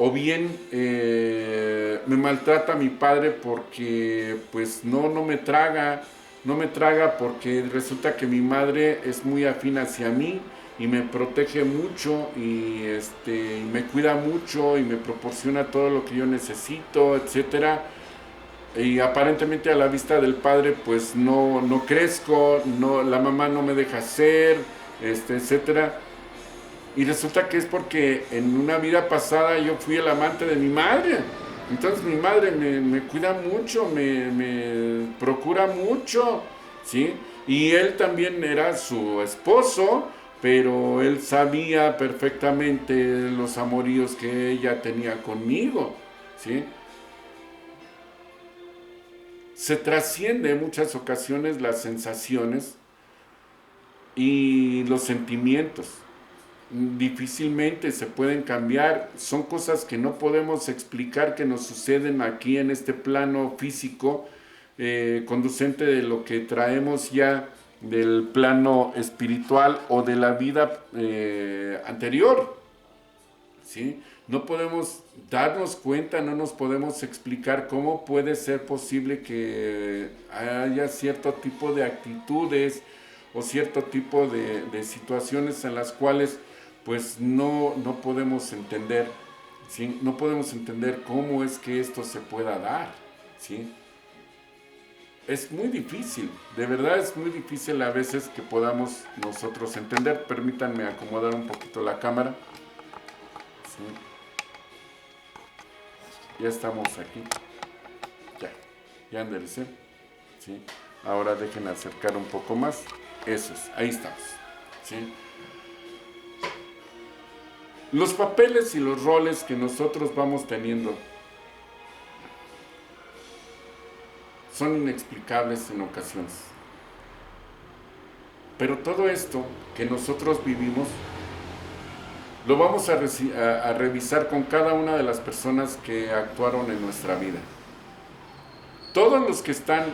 O bien me maltrata mi padre porque pues no me traga, no me traga porque resulta que mi madre es muy afín hacia mí y me protege mucho y me cuida mucho y me proporciona todo lo que yo necesito, etcétera. Y aparentemente a la vista del padre pues no crezco, la mamá no me deja ser, etcétera. Y resulta que es porque en una vida pasada yo fui el amante de mi madre. Entonces mi madre me cuida mucho, me procura mucho, ¿sí? Y él también era su esposo, pero él sabía perfectamente los amoríos que ella tenía conmigo, ¿sí? Se trasciende en muchas ocasiones las sensaciones y los sentimientos. Difícilmente se pueden cambiar, son cosas que no podemos explicar que nos suceden aquí en este plano físico, conducente de lo que traemos ya del plano espiritual o de la vida anterior, ¿sí? No podemos darnos cuenta, no nos podemos explicar cómo puede ser posible que haya cierto tipo de actitudes o cierto tipo de situaciones en las cuales pues no podemos entender, ¿sí? No podemos entender cómo es que esto se pueda dar, ¿sí? Es muy difícil, de verdad es muy difícil a veces que podamos nosotros entender. Permítanme acomodar un poquito la cámara, ¿sí? Ya estamos aquí, ya enderecé, ¿sí? Ahora dejen acercar un poco más, eso es, ahí estamos, ¿sí? Los papeles y los roles que nosotros vamos teniendo son inexplicables en ocasiones. Pero todo esto que nosotros vivimos lo vamos a revisar con cada una de las personas que actuaron en nuestra vida. Todos los que están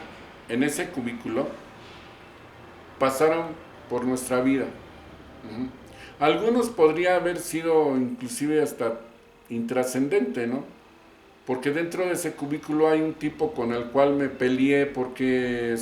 en ese cubículo pasaron por nuestra vida. Algunos podría haber sido inclusive hasta intrascendente, ¿no? Porque dentro de ese cubículo hay un tipo con el cual me peleé porque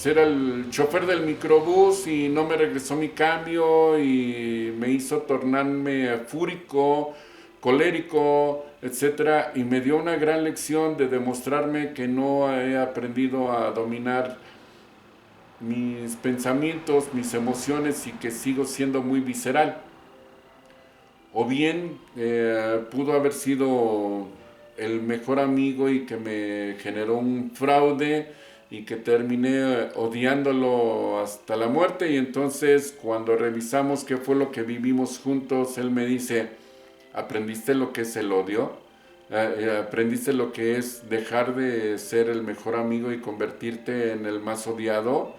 era el chofer del microbús y no me regresó mi cambio y me hizo tornarme fúrico, colérico, etcétera, y me dio una gran lección de demostrarme que no he aprendido a dominar mis pensamientos, mis emociones y que sigo siendo muy visceral. O bien pudo haber sido el mejor amigo y que me generó un fraude y que terminé odiándolo hasta la muerte. Y entonces cuando revisamos qué fue lo que vivimos juntos, él me dice, ¿aprendiste lo que es el odio? ¿Aprendiste lo que es dejar de ser el mejor amigo y convertirte en el más odiado?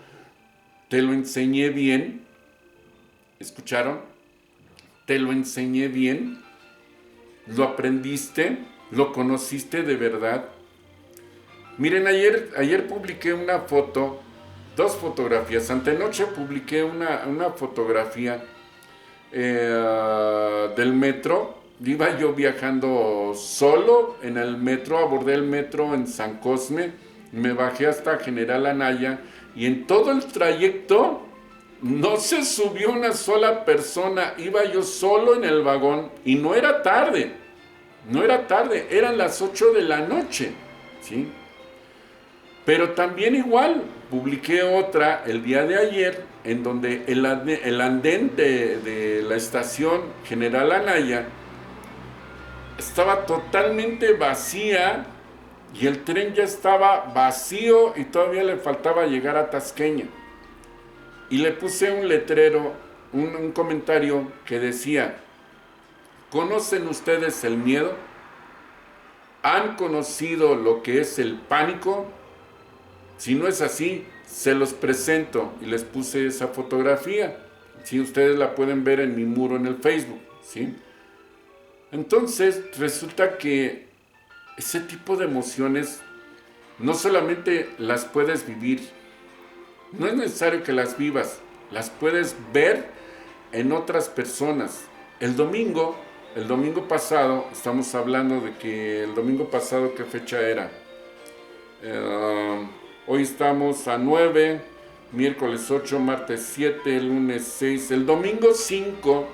Te lo enseñé bien. ¿Escucharon? Te lo enseñé bien. ¿Lo aprendiste? ¿Lo conociste de verdad? Miren, ayer publiqué una foto, 2 fotografías. Antenoche publiqué una fotografía del metro. Iba yo viajando solo en el metro, abordé el metro en San Cosme, me bajé hasta General Anaya y en todo el trayecto no se subió una sola persona. Iba yo solo en el vagón y no era tarde, eran las 8 de la noche, ¿sí? Pero también igual, publiqué otra el día de ayer, en donde el andén de la estación General Anaya estaba totalmente vacía y el tren ya estaba vacío y todavía le faltaba llegar a Tasqueña. Y le puse un letrero, un comentario que decía, ¿conocen ustedes el miedo? ¿Han conocido lo que es el pánico? Si no es así, se los presento y les puse esa fotografía. Si ustedes la pueden ver en mi muro en el Facebook, ¿sí? Entonces, resulta que ese tipo de emociones no solamente las puedes vivir, no es necesario que las vivas, las puedes ver en otras personas. El domingo pasado, estamos hablando de que el domingo pasado, ¿qué fecha era? Hoy estamos a 9, miércoles 8, martes 7, lunes 6, el domingo 5,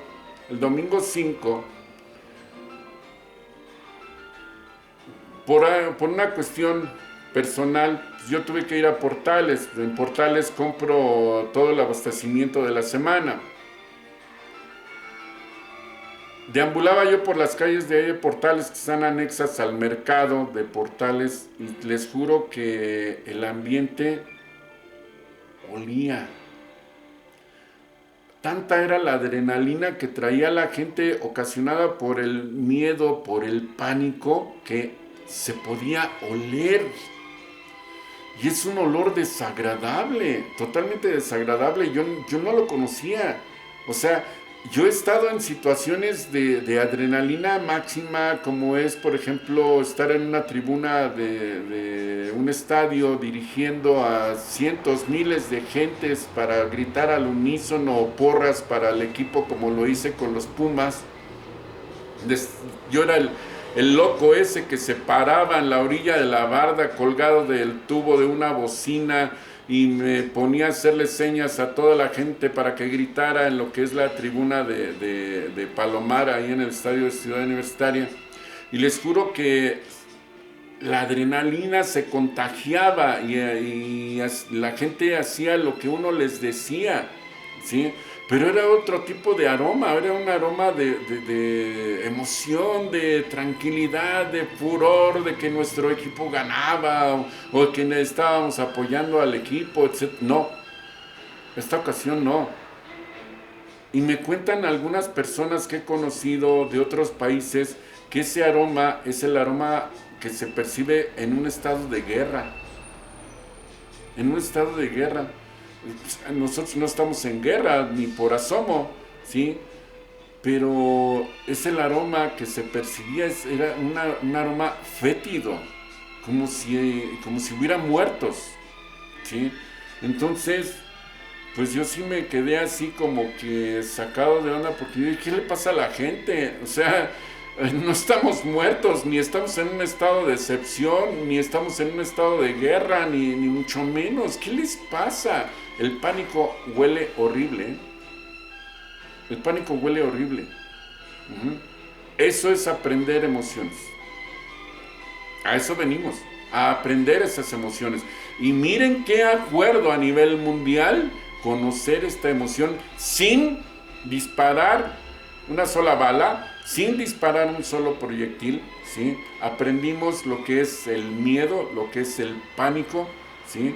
por una cuestión personal, yo tuve que ir a Portales. En Portales compro todo el abastecimiento de la semana. Deambulaba yo por las calles de ahí de Portales que están anexas al mercado de Portales y les juro que el ambiente olía. Tanta era la adrenalina que traía la gente ocasionada por el miedo, por el pánico, que se podía oler. Y es un olor desagradable, totalmente desagradable. Yo no lo conocía. O sea, yo he estado en situaciones de adrenalina máxima, como es, por ejemplo, estar en una tribuna de un estadio dirigiendo a cientos, miles de gentes para gritar al unísono o porras para el equipo, como lo hice con los Pumas. Yo era el loco ese que se paraba en la orilla de la barda colgado del tubo de una bocina y me ponía a hacerle señas a toda la gente para que gritara en lo que es la tribuna de Palomar, ahí en el estadio de Ciudad Universitaria. Y les juro que la adrenalina se contagiaba y la gente hacía lo que uno les decía, ¿sí? Pero era otro tipo de aroma, era un aroma de emoción, de tranquilidad, de furor, de que nuestro equipo ganaba o que estábamos apoyando al equipo, etc. No, esta ocasión no. Y me cuentan algunas personas que he conocido de otros países que ese aroma es el aroma que se percibe en un estado de guerra. En un estado de guerra. Nosotros no estamos en guerra ni por asomo, ¿sí? Pero es el aroma que se percibía, era un aroma fétido, como si hubiera muertos, ¿sí? Entonces, pues yo sí me quedé así como que sacado de onda, porque yo dije, ¿qué le pasa a la gente? O sea, no estamos muertos, ni estamos en un estado de excepción, ni estamos en un estado de guerra, ni mucho menos. ¿Qué les pasa? El pánico huele horrible. El pánico huele horrible. Eso es aprender emociones. A eso venimos, a aprender esas emociones. Y miren qué acuerdo a nivel mundial conocer esta emoción sin disparar una sola bala, sin disparar un solo proyectil, ¿sí? Aprendimos lo que es el miedo, lo que es el pánico, ¿sí?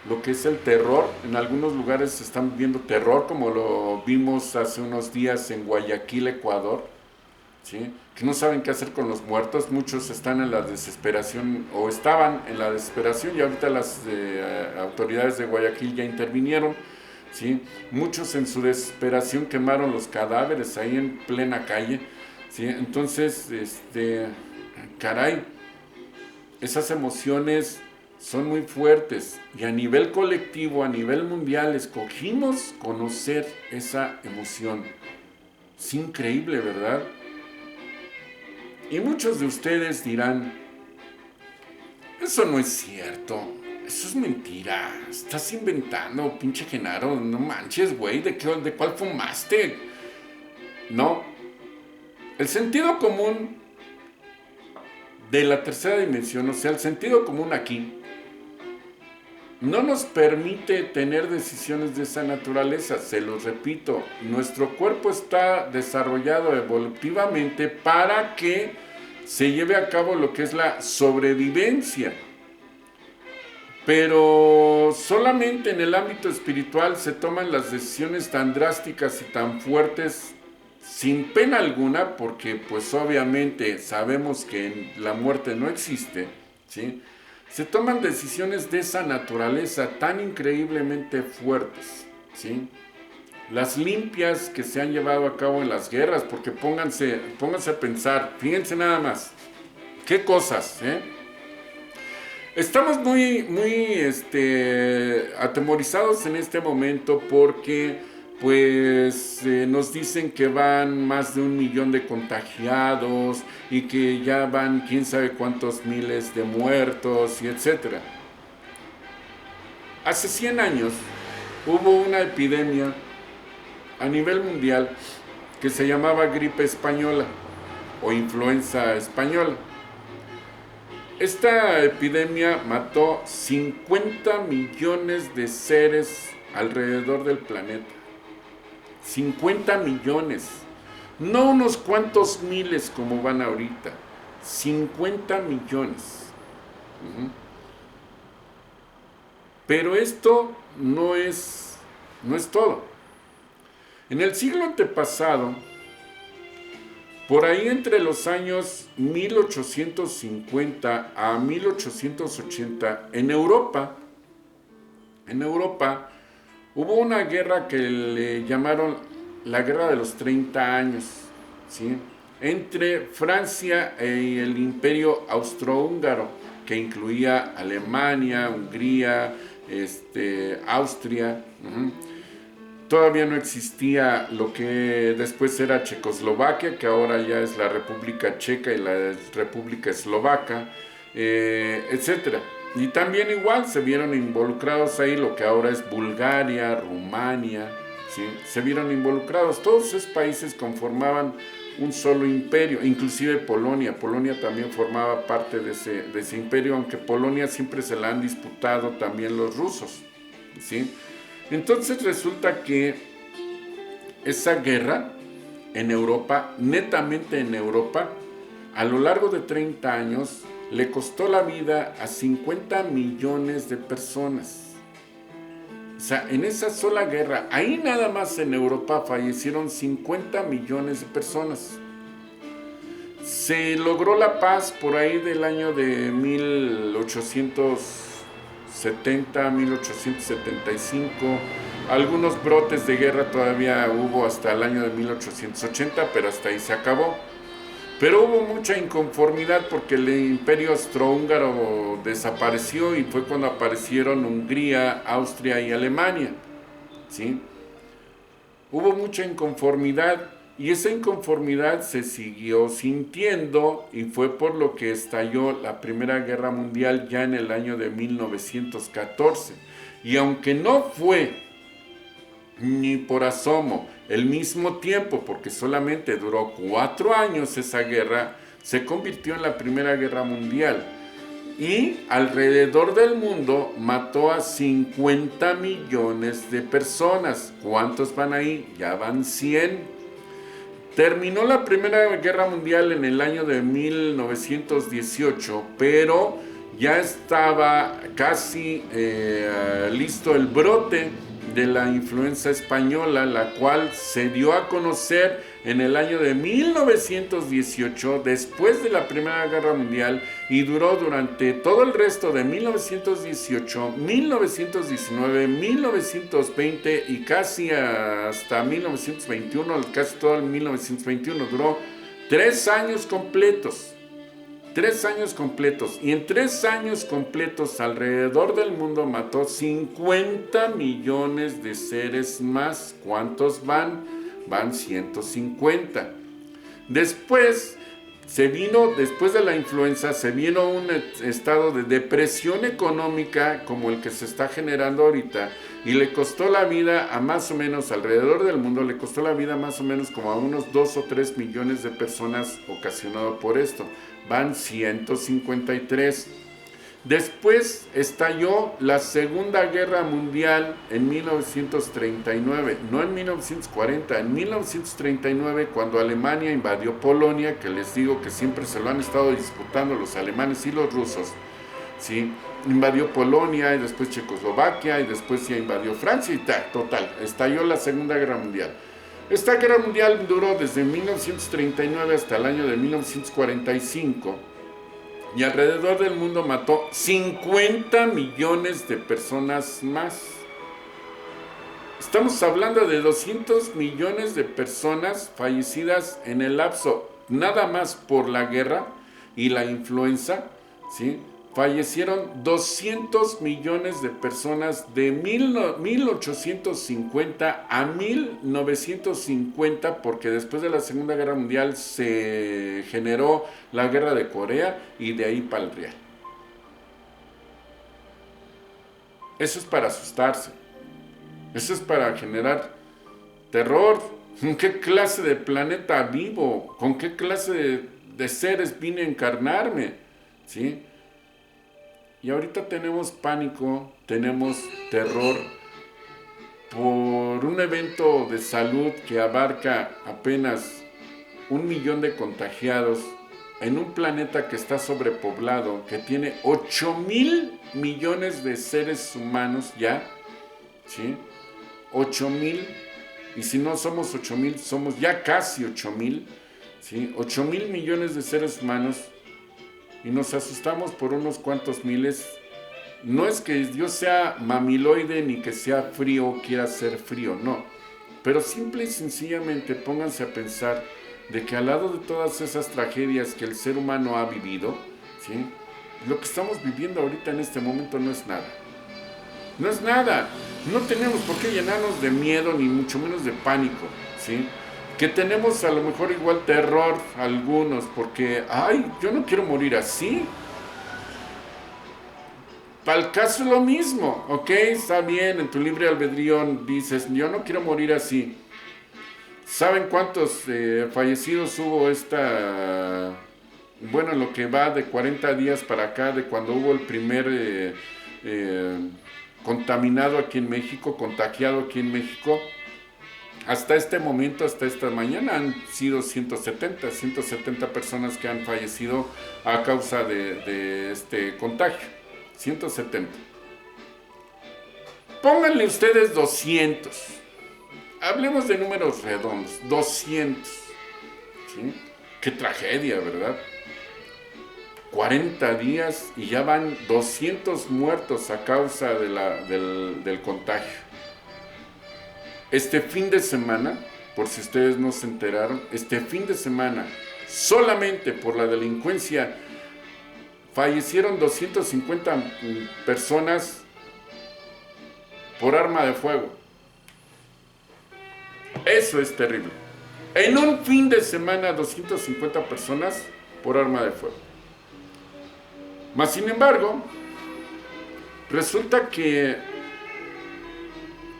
Lo que es el terror. En algunos lugares se están viviendo terror, como lo vimos hace unos días en Guayaquil, Ecuador, ¿sí? Que no saben qué hacer con los muertos. Muchos están en la desesperación, o estaban en la desesperación, y ahorita las autoridades de Guayaquil ya intervinieron, ¿sí? Muchos en su desesperación quemaron los cadáveres ahí en plena calle, ¿sí? Entonces, caray, esas emociones son muy fuertes, y a nivel colectivo, a nivel mundial, escogimos conocer esa emoción. Es increíble, ¿verdad? Y muchos de ustedes dirán, eso no es cierto, eso es mentira, estás inventando, pinche Genaro, no manches, güey, ¿de cuál fumaste? No, el sentido común de la tercera dimensión, o sea, el sentido común aquí, no nos permite tener decisiones de esa naturaleza. Se los repito, nuestro cuerpo está desarrollado evolutivamente para que se lleve a cabo lo que es la sobrevivencia. Pero solamente en el ámbito espiritual se toman las decisiones tan drásticas y tan fuertes sin pena alguna, porque pues obviamente sabemos que la muerte no existe, ¿sí? Se toman decisiones de esa naturaleza tan increíblemente fuertes, ¿sí? Las limpias que se han llevado a cabo en las guerras, porque pónganse a pensar, fíjense nada más, qué cosas, ¿eh? Estamos muy atemorizados en este momento porque pues nos dicen que van más de 1 millón de contagiados y que ya van quién sabe cuántos miles de muertos y etcétera. Hace 100 años hubo una epidemia a nivel mundial que se llamaba gripe española o influenza española. Esta epidemia mató 50 millones de seres alrededor del planeta. 50 millones. No unos cuantos miles como van ahorita. 50 millones. Pero esto no es todo. En el siglo antepasado, por ahí entre los años 1850 a 1880, en Europa hubo una guerra que le llamaron la Guerra de los 30 años, ¿sí? Entre Francia y el Imperio Austrohúngaro, que incluía Alemania, Hungría, Austria. Todavía no existía lo que después era Checoslovaquia, que ahora ya es la República Checa y la República Eslovaca, etc. Y también igual se vieron involucrados ahí lo que ahora es Bulgaria, Rumania, ¿sí? Se vieron involucrados. Todos esos países conformaban un solo imperio, inclusive Polonia. Polonia también formaba parte de ese imperio, aunque Polonia siempre se la han disputado también los rusos, ¿sí? Entonces resulta que esa guerra en Europa, netamente en Europa, a lo largo de 30 años, le costó la vida a 50 millones de personas. O sea, en esa sola guerra, ahí nada más en Europa fallecieron 50 millones de personas. Se logró la paz por ahí del año de 1870, 1875. Algunos brotes de guerra todavía hubo hasta el año de 1880, pero hasta ahí se acabó. Pero hubo mucha inconformidad porque el imperio austrohúngaro desapareció y fue cuando aparecieron Hungría, Austria y Alemania, ¿sí? Hubo mucha inconformidad y esa inconformidad se siguió sintiendo y fue por lo que estalló la Primera Guerra Mundial ya en el año de 1914. Y aunque no fue ni por asomo el mismo tiempo, porque solamente duró 4 años esa guerra, se convirtió en la Primera Guerra Mundial y alrededor del mundo mató a 50 millones de personas. ¿Cuántos van ahí? Ya van 100. Terminó la Primera Guerra Mundial en el año de 1918, pero ya estaba casi listo el brote de la influenza española, la cual se dio a conocer en el año de 1918, después de la Primera Guerra Mundial, y duró durante todo el resto de 1918, 1919, 1920 y casi hasta 1921, casi todo el 1921. Duró 3 años completos. 3 años completos, y en 3 años completos alrededor del mundo mató 50 millones de seres más. ¿Cuántos van? Van 150. Después después de la influenza, se vino un estado de depresión económica como el que se está generando ahorita, y le costó la vida a más o menos, alrededor del mundo, le costó la vida más o menos como a unos 2 o 3 millones de personas ocasionado por esto. Van 153. Después estalló la Segunda Guerra Mundial en 1939, no en 1940, en 1939, cuando Alemania invadió Polonia, que les digo que siempre se lo han estado disputando los alemanes y los rusos, ¿sí? Invadió Polonia y después Checoslovaquia y después ya invadió Francia y total, estalló la Segunda Guerra Mundial. Esta guerra mundial duró desde 1939 hasta el año de 1945 y alrededor del mundo mató 50 millones de personas más. Estamos hablando de 200 millones de personas fallecidas en el lapso, nada más por la guerra y la influenza, ¿sí? Fallecieron 200 millones de personas de 1850 a 1950, porque después de la Segunda Guerra Mundial se generó la Guerra de Corea y de ahí para el real. Eso es para asustarse. Eso es para generar terror. ¿En qué clase de planeta vivo? ¿Con qué clase de seres vine a encarnarme? ¿Sí? Y ahorita tenemos pánico, tenemos terror por un evento de salud que abarca apenas 1 millón de contagiados en un planeta que está sobrepoblado, que tiene 8,000 millones de seres humanos ya, ¿sí? 8,000, y si no somos 8,000, somos ya casi 8,000, ¿sí? 8,000 millones de seres humanos. Y nos asustamos por unos cuantos miles. No es que Dios sea mamiloide ni que sea frío o quiera ser frío, no. Pero simple y sencillamente pónganse a pensar de que al lado de todas esas tragedias que el ser humano ha vivido, ¿sí? Lo que estamos viviendo ahorita en este momento no es nada. No es nada. No tenemos por qué llenarnos de miedo ni mucho menos de pánico, ¿sí? Que tenemos a lo mejor igual terror algunos, porque, ay, yo no quiero morir así. Para el caso es lo mismo, ¿ok? Está bien, en tu libre albedrío dices, yo no quiero morir así. ¿Saben cuántos fallecidos hubo bueno, en lo que va de 40 días para acá, de cuando hubo el primer contaminado aquí en México, contagiado aquí en México? Hasta este momento, hasta esta mañana, han sido 170 personas que han fallecido a causa de este contagio. 170. Pónganle ustedes 200. Hablemos de números redondos. 200. ¿Sí? Qué tragedia, ¿verdad? 40 días y ya van 200 muertos a causa del contagio. Este fin de semana, por si ustedes no se enteraron, este fin de semana, solamente por la delincuencia, fallecieron 250 personas por arma de fuego. Eso es terrible. En un fin de semana, 250 personas por arma de fuego. Mas, sin embargo, resulta que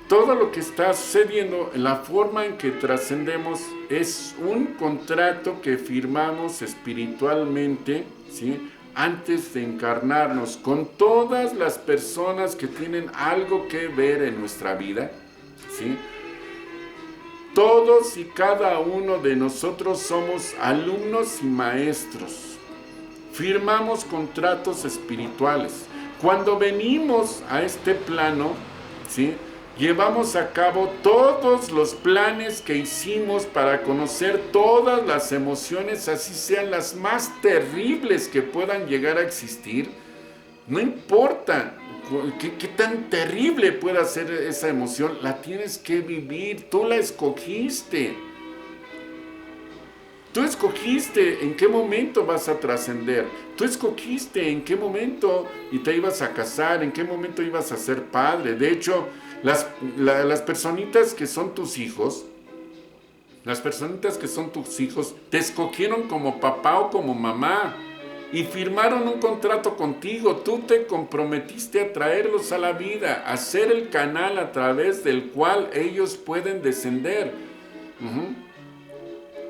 todo lo que está sucediendo, la forma en que trascendemos, es un contrato que firmamos espiritualmente, ¿sí? Antes de encarnarnos, con todas las personas que tienen algo que ver en nuestra vida, ¿sí? Todos y cada uno de nosotros somos alumnos y maestros. firmamos contratos espirituales. Cuando venimos a este plano, ¿sí?, llevamos a cabo todos los planes que hicimos para conocer todas las emociones, así sean las más terribles que puedan llegar a existir. No importa qué tan terrible pueda ser esa emoción, la tienes que vivir, tú la escogiste. Tú escogiste en qué momento vas a trascender. Tú escogiste en qué momento y te ibas a casar, en qué momento ibas a ser padre. De hecho, las personitas que son tus hijos, te escogieron como papá o como mamá y firmaron un contrato contigo. Tú te comprometiste a traerlos a la vida, a ser el canal a través del cual ellos pueden descender.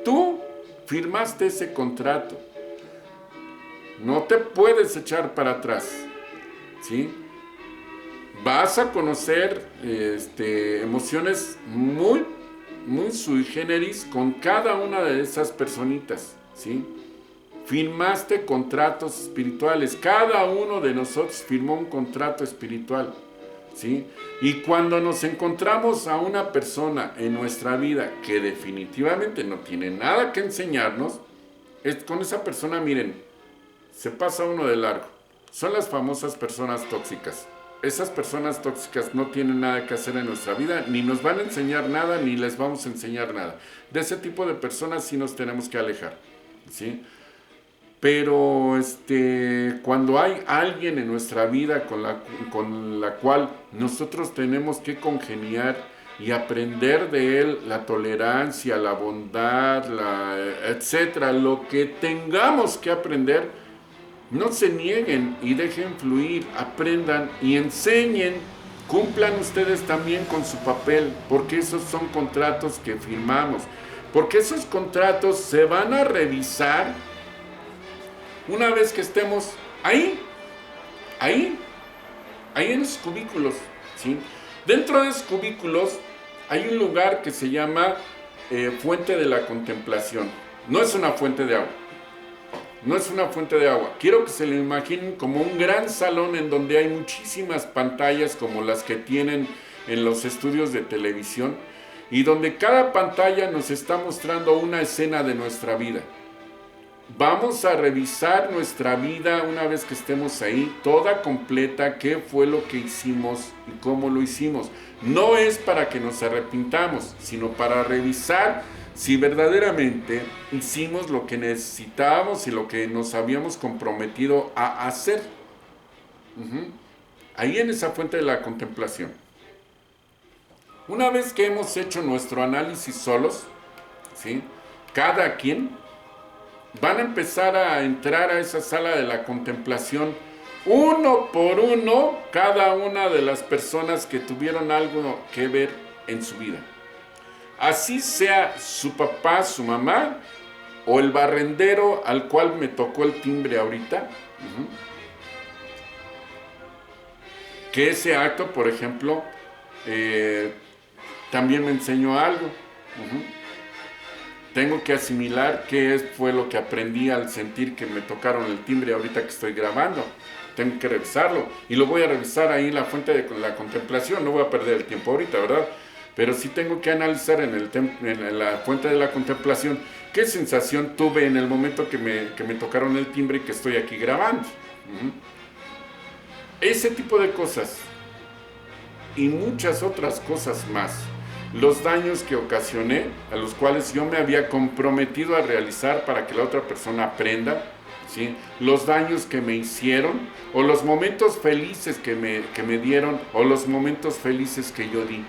Tú firmaste ese contrato. No te puedes echar para atrás, ¿sí? Vas a conocer emociones muy, muy sui generis con cada una de esas personitas, ¿sí? Firmaste contratos espirituales. Cada uno de nosotros firmó un contrato espiritual, ¿sí? Y cuando nos encontramos a una persona en nuestra vida que definitivamente no tiene nada que enseñarnos, con esa persona, miren, se pasa uno de largo. Son las famosas personas tóxicas. Esas personas tóxicas no tienen nada que hacer en nuestra vida, ni nos van a enseñar nada, ni les vamos a enseñar nada. De ese tipo de personas sí nos tenemos que alejar, ¿sí? Pero cuando hay alguien en nuestra vida con la cual nosotros tenemos que congeniar y aprender de él la tolerancia, la bondad, etcétera, lo que tengamos que aprender, no se nieguen y dejen fluir, aprendan y enseñen, cumplan ustedes también con su papel, porque esos son contratos que firmamos, porque esos contratos se van a revisar una vez que estemos ahí en los cubículos, ¿sí? Dentro de esos cubículos hay un lugar que se llama Fuente de la Contemplación. No es una fuente de agua. No es una fuente de agua. Quiero que se lo imaginen como un gran salón en donde hay muchísimas pantallas como las que tienen en los estudios de televisión y donde cada pantalla nos está mostrando una escena de nuestra vida. Vamos a revisar nuestra vida una vez que estemos ahí, toda completa, qué fue lo que hicimos y cómo lo hicimos. No es para que nos arrepintamos, sino para revisar si verdaderamente hicimos lo que necesitábamos y lo que nos habíamos comprometido a hacer. Ahí en esa fuente de la contemplación. Una vez que hemos hecho nuestro análisis solos, ¿sí?, cada quien, van a empezar a entrar a esa sala de la contemplación, uno por uno, cada una de las personas que tuvieron algo que ver en su vida. Así sea su papá, su mamá, o el barrendero al cual me tocó el timbre ahorita. Que ese acto, por ejemplo, también me enseñó algo. Tengo que asimilar qué fue lo que aprendí al sentir que me tocaron el timbre ahorita que estoy grabando. Tengo que revisarlo. Y lo voy a revisar ahí en la fuente de la contemplación. No voy a perder el tiempo ahorita, ¿verdad? Pero sí tengo que analizar en la fuente de la contemplación qué sensación tuve en el momento que me tocaron el timbre y que estoy aquí grabando. Ese tipo de cosas y muchas otras cosas más. Los daños que ocasioné, a los cuales yo me había comprometido a realizar para que la otra persona aprenda, ¿sí? Los daños que me hicieron, o los momentos felices que me dieron, o los momentos felices que yo di.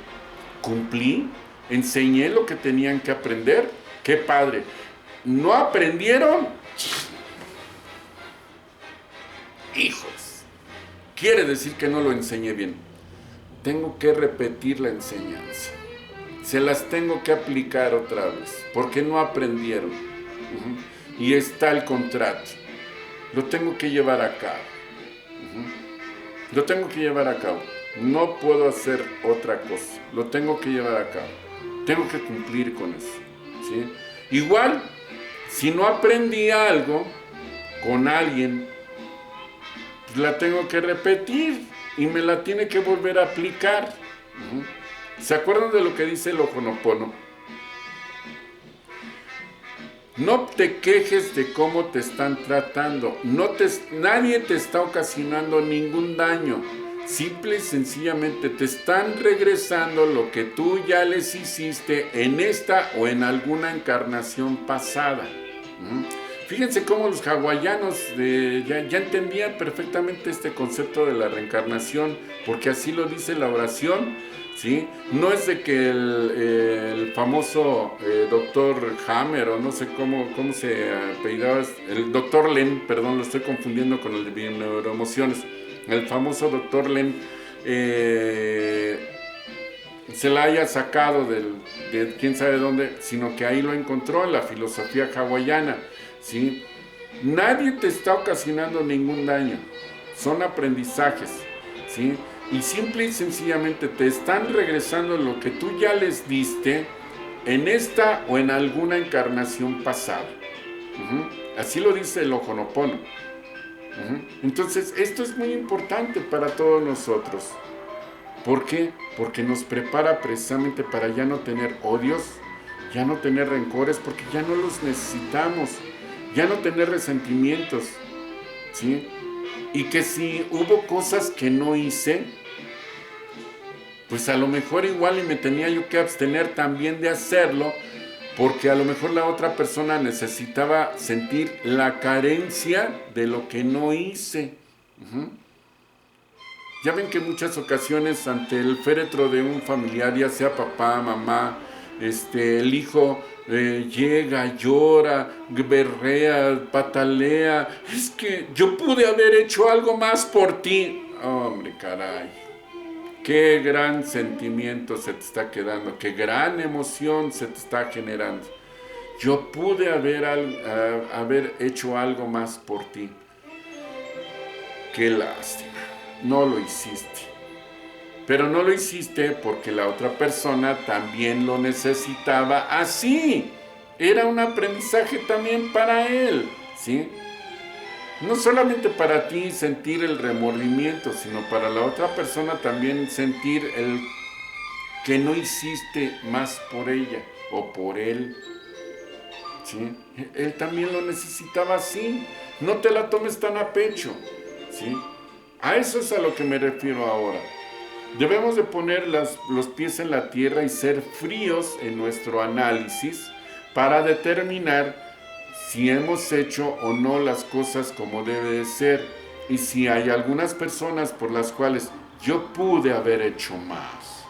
Cumplí, enseñé lo que tenían que aprender. ¡Qué padre! ¿No aprendieron? ¡Hijos! Quiere decir que no lo enseñé bien. Tengo que repetir la enseñanza. Se las tengo que aplicar otra vez, porque no aprendieron. Y está el contrato. Lo tengo que llevar a cabo. Lo tengo que llevar a cabo. No puedo hacer otra cosa. Lo tengo que llevar a cabo. Tengo que cumplir con eso, ¿sí? Igual, si no aprendí algo, con alguien, pues la tengo que repetir y me la tiene que volver a aplicar. ¿Se acuerdan de lo que dice el Ho'oponopono? No te quejes de cómo te están tratando. Nadie te está ocasionando ningún daño. Simple y sencillamente te están regresando lo que tú ya les hiciste en esta o en alguna encarnación pasada. Fíjense cómo los hawaianos ya entendían perfectamente este concepto de la reencarnación, porque así lo dice la oración, ¿sí? No es de que el famoso doctor Hammer, o no sé cómo se apellidaba, el doctor Len, perdón, lo estoy confundiendo con el de neuroemociones, el famoso doctor Len, se la haya sacado de quién sabe dónde, sino que ahí lo encontró en la filosofía hawaiana, ¿sí? Nadie te está ocasionando ningún daño, son aprendizajes, ¿sí? Y simple y sencillamente te están regresando lo que tú ya les diste en esta o en alguna encarnación pasada. Así lo dice el Ho'oponopono. Entonces, esto es muy importante para todos nosotros. ¿Por qué? Porque nos prepara precisamente para ya no tener odios, ya no tener rencores, porque ya no los necesitamos, ya no tener resentimientos, ¿sí? Y que si hubo cosas que no hice, pues a lo mejor igual y me tenía yo que abstener también de hacerlo, porque a lo mejor la otra persona necesitaba sentir la carencia de lo que no hice. Ya ven que en muchas ocasiones ante el féretro de un familiar, ya sea papá, mamá, el hijo llega, llora, berrea, patalea. Es que yo pude haber hecho algo más por ti. Hombre, caray. Qué gran sentimiento se te está quedando, qué gran emoción se te está generando. Yo pude haber hecho algo más por ti. Qué lástima. No lo hiciste. Pero no lo hiciste porque la otra persona también lo necesitaba así. Era un aprendizaje también para él, ¿sí? No solamente para ti sentir el remordimiento, sino para la otra persona también sentir el que no hiciste más por ella o por él, ¿sí? Él también lo necesitaba así. No te la tomes tan a pecho, ¿sí? A eso es a lo que me refiero ahora. Debemos de poner los pies en la tierra y ser fríos en nuestro análisis para determinar si hemos hecho o no las cosas como debe de ser y si hay algunas personas por las cuales yo pude haber hecho más.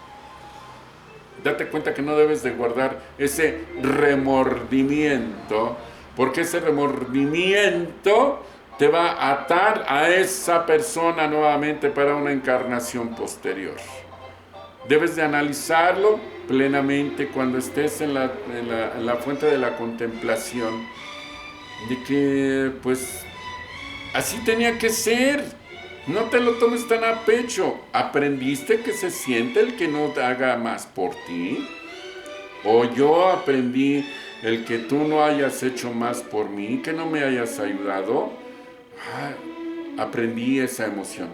Date cuenta que no debes de guardar ese remordimiento, porque ese remordimiento te va a atar a esa persona nuevamente para una encarnación posterior. Debes de analizarlo plenamente cuando estés en la fuente de la contemplación, de que pues así tenía que ser. No te lo tomes tan a pecho. ¿Aprendiste que se siente el que no haga más por ti? ¿O yo aprendí el que tú no hayas hecho más por mí, que no me hayas ayudado? Aprendí esa emoción.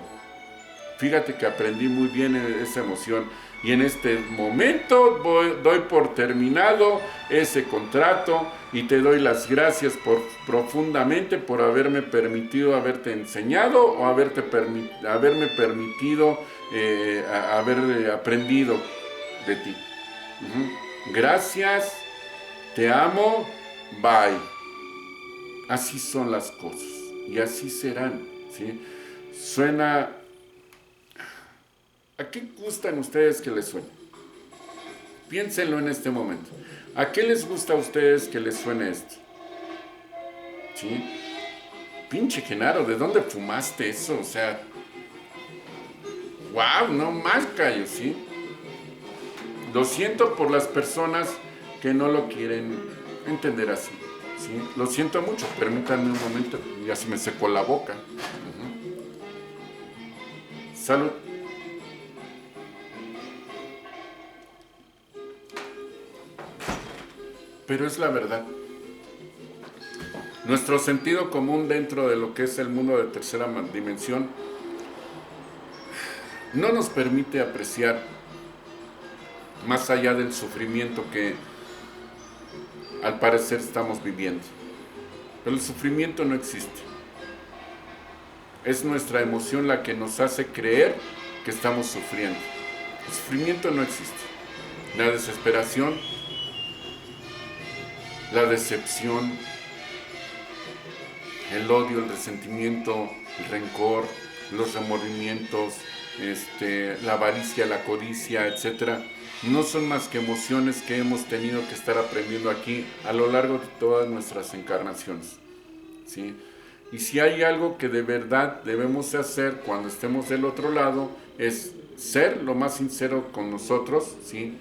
Fíjate que aprendí muy bien esa emoción. Y en este momento doy por terminado ese contrato y te doy las gracias profundamente por haberme permitido haberte enseñado o haberme permitido haber aprendido de ti. Gracias, te amo, bye. Así son las cosas y así serán, ¿sí? Suena... ¿A qué gustan ustedes que les suene? Piénsenlo en este momento. ¿A qué les gusta a ustedes que les suene esto? ¿Sí? Pinche Genaro, ¿de dónde fumaste eso? O sea... ¡Wow! No más callo, ¿sí? Lo siento por las personas que no lo quieren entender así, ¿sí? Lo siento mucho, permítanme un momento, ya se me secó la boca. Salud. Pero es la verdad. Nuestro sentido común dentro de lo que es el mundo de tercera dimensión no nos permite apreciar más allá del sufrimiento que al parecer estamos viviendo. Pero el sufrimiento no existe. Es nuestra emoción la que nos hace creer que estamos sufriendo. El sufrimiento no existe. La desesperación, la decepción, el odio, el resentimiento, el rencor, los remordimientos, la avaricia, la codicia, etc. No son más que emociones que hemos tenido que estar aprendiendo aquí a lo largo de todas nuestras encarnaciones, ¿sí? Y si hay algo que de verdad debemos hacer cuando estemos del otro lado, es ser lo más sincero con nosotros, ¿sí?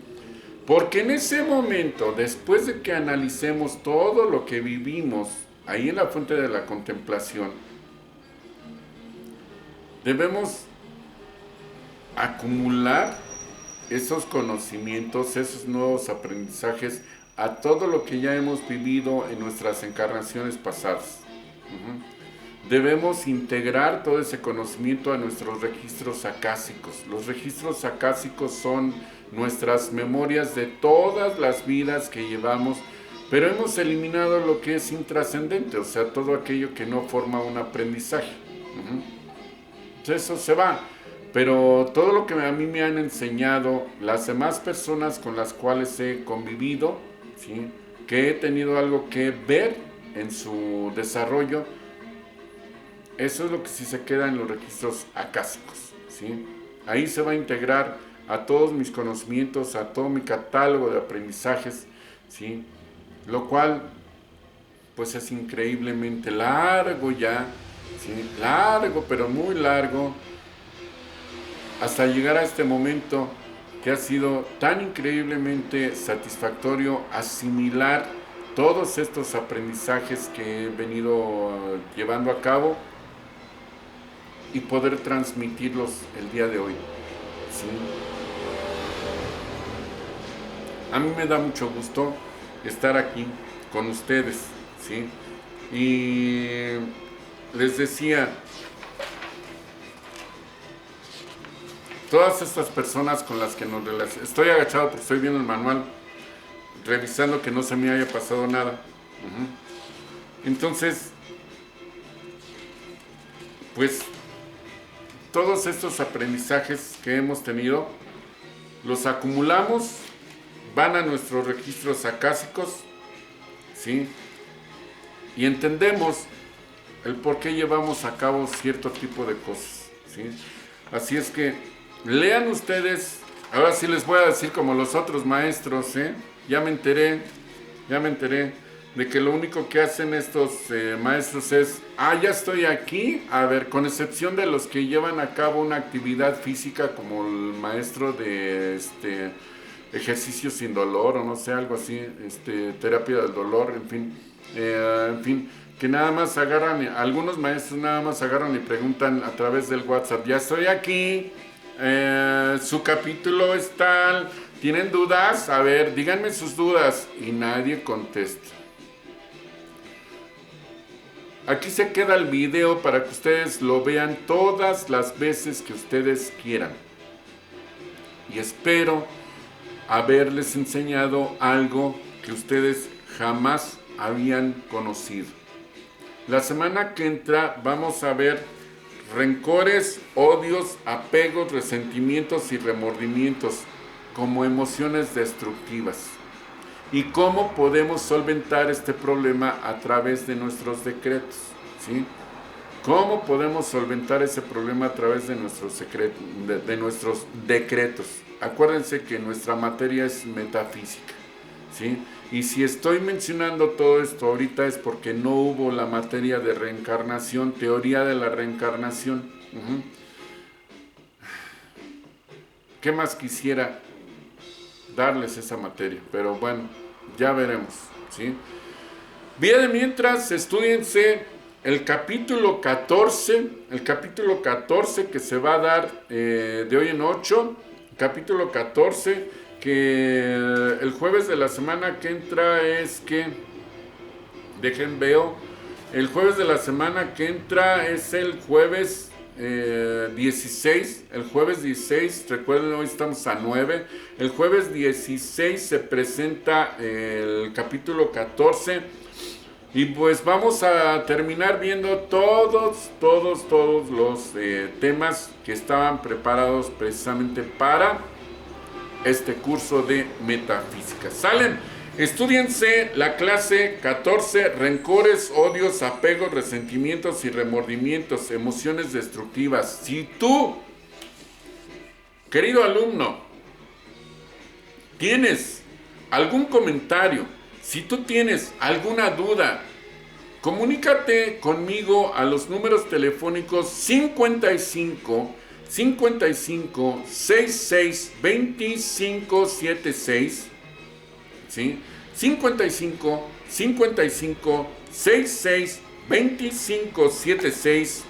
Porque en ese momento, después de que analicemos todo lo que vivimos ahí en la fuente de la contemplación, debemos acumular esos conocimientos, esos nuevos aprendizajes a todo lo que ya hemos vivido en nuestras encarnaciones pasadas. Debemos integrar todo ese conocimiento a nuestros registros acásicos. Los registros acásicos son nuestras memorias de todas las vidas que llevamos, pero hemos eliminado lo que es intrascendente, o sea, todo aquello que no forma un aprendizaje. Entonces eso se va. Pero todo lo que a mí me han enseñado las demás personas con las cuales he convivido, ¿sí?, que he tenido algo que ver en su desarrollo, eso es lo que sí se queda en los registros acásicos, ¿sí? Ahí se va a integrar a todos mis conocimientos, a todo mi catálogo de aprendizajes, ¿sí? Lo cual, pues es increíblemente largo ya, ¿sí? Largo, pero muy largo, hasta llegar a este momento que ha sido tan increíblemente satisfactorio asimilar todos estos aprendizajes que he venido llevando a cabo y poder transmitirlos el día de hoy, ¿sí? A mí me da mucho gusto estar aquí con ustedes, ¿sí? Y les decía, todas estas personas con las que nos relacionamos, estoy agachado porque estoy viendo el manual, revisando que no se me haya pasado nada. Entonces, pues, todos estos aprendizajes que hemos tenido, los acumulamos, van a nuestros registros acásicos, ¿sí? Y entendemos el por qué llevamos a cabo cierto tipo de cosas, ¿sí? Así es que lean ustedes, ahora sí les voy a decir como los otros maestros, ya me enteré de que lo único que hacen estos maestros es, ya estoy aquí, a ver, con excepción de los que llevan a cabo una actividad física como el maestro de ejercicio sin dolor, o no sé, algo así, terapia del dolor, en fin, que nada más agarran, algunos maestros nada más agarran y preguntan a través del WhatsApp, ya estoy aquí, su capítulo es tal, ¿tienen dudas? A ver, díganme sus dudas, y nadie contesta. Aquí se queda el video para que ustedes lo vean todas las veces que ustedes quieran. Y espero haberles enseñado algo que ustedes jamás habían conocido. La semana que entra vamos a ver rencores, odios, apegos, resentimientos y remordimientos como emociones destructivas. Y cómo podemos solventar este problema a través de nuestros decretos, ¿sí? ¿Cómo podemos solventar ese problema a través de nuestros decretos? Acuérdense que nuestra materia es metafísica, ¿sí? Y si estoy mencionando todo esto ahorita es porque no hubo la materia de reencarnación, teoría de la reencarnación. ¿Qué más quisiera darles esa materia? Pero bueno, ya veremos, ¿sí? Bien, de mientras, estúdiense el capítulo 14, que se va a dar de hoy en 8, capítulo 14, que el jueves de la semana que entra es que, dejen veo, El jueves de la semana que entra es el jueves 16. El jueves 16, recuerden, hoy estamos a 9. El jueves 16 se presenta el capítulo 14. Y pues vamos a terminar viendo todos los temas que estaban preparados precisamente para este curso de metafísica. ¿Salen? Estúdiense la clase 14, rencores, odios, apegos, resentimientos y remordimientos, emociones destructivas. Si tú, querido alumno, tienes algún comentario, si tú tienes alguna duda, comunícate conmigo a los números telefónicos 55 66 25 76, ¿sí? 55 66 25 76,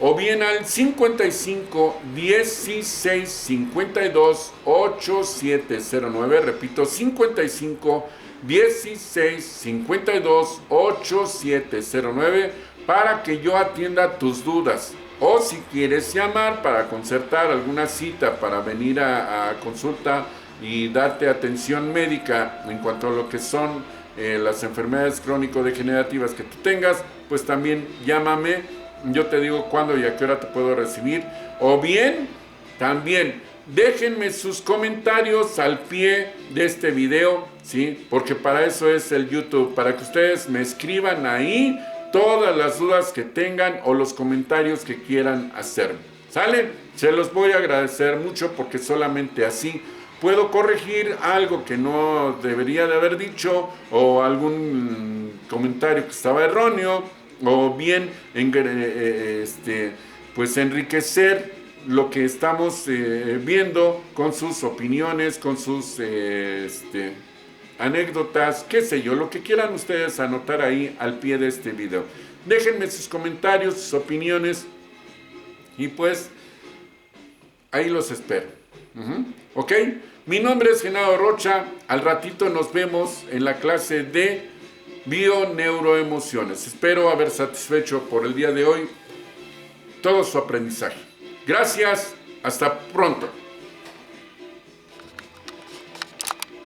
o bien al 55 16 52 8709, repito, 55 16 52 8709, para que yo atienda tus dudas. O si quieres llamar para concertar alguna cita para venir a consulta y darte atención médica en cuanto a lo que son las enfermedades crónico-degenerativas que tú tengas, pues también llámame, yo te digo cuándo y a qué hora te puedo recibir. O bien, también déjenme sus comentarios al pie de este video, ¿sí? Porque para eso es el YouTube, para que ustedes me escriban ahí todas las dudas que tengan o los comentarios que quieran hacer. ¿Sale? Se los voy a agradecer mucho, porque solamente así puedo corregir algo que no debería de haber dicho, o algún comentario que estaba erróneo, o bien pues enriquecer lo que estamos viendo con sus opiniones, con sus anécdotas, qué sé yo, lo que quieran ustedes anotar ahí al pie de este video. Déjenme sus comentarios, sus opiniones, y pues ahí los espero. ¿Ok? Mi nombre es Genaro Rocha. Al ratito nos vemos en la clase de Bio-Neuroemociones. Espero haber satisfecho por el día de hoy todo su aprendizaje. Gracias, hasta pronto.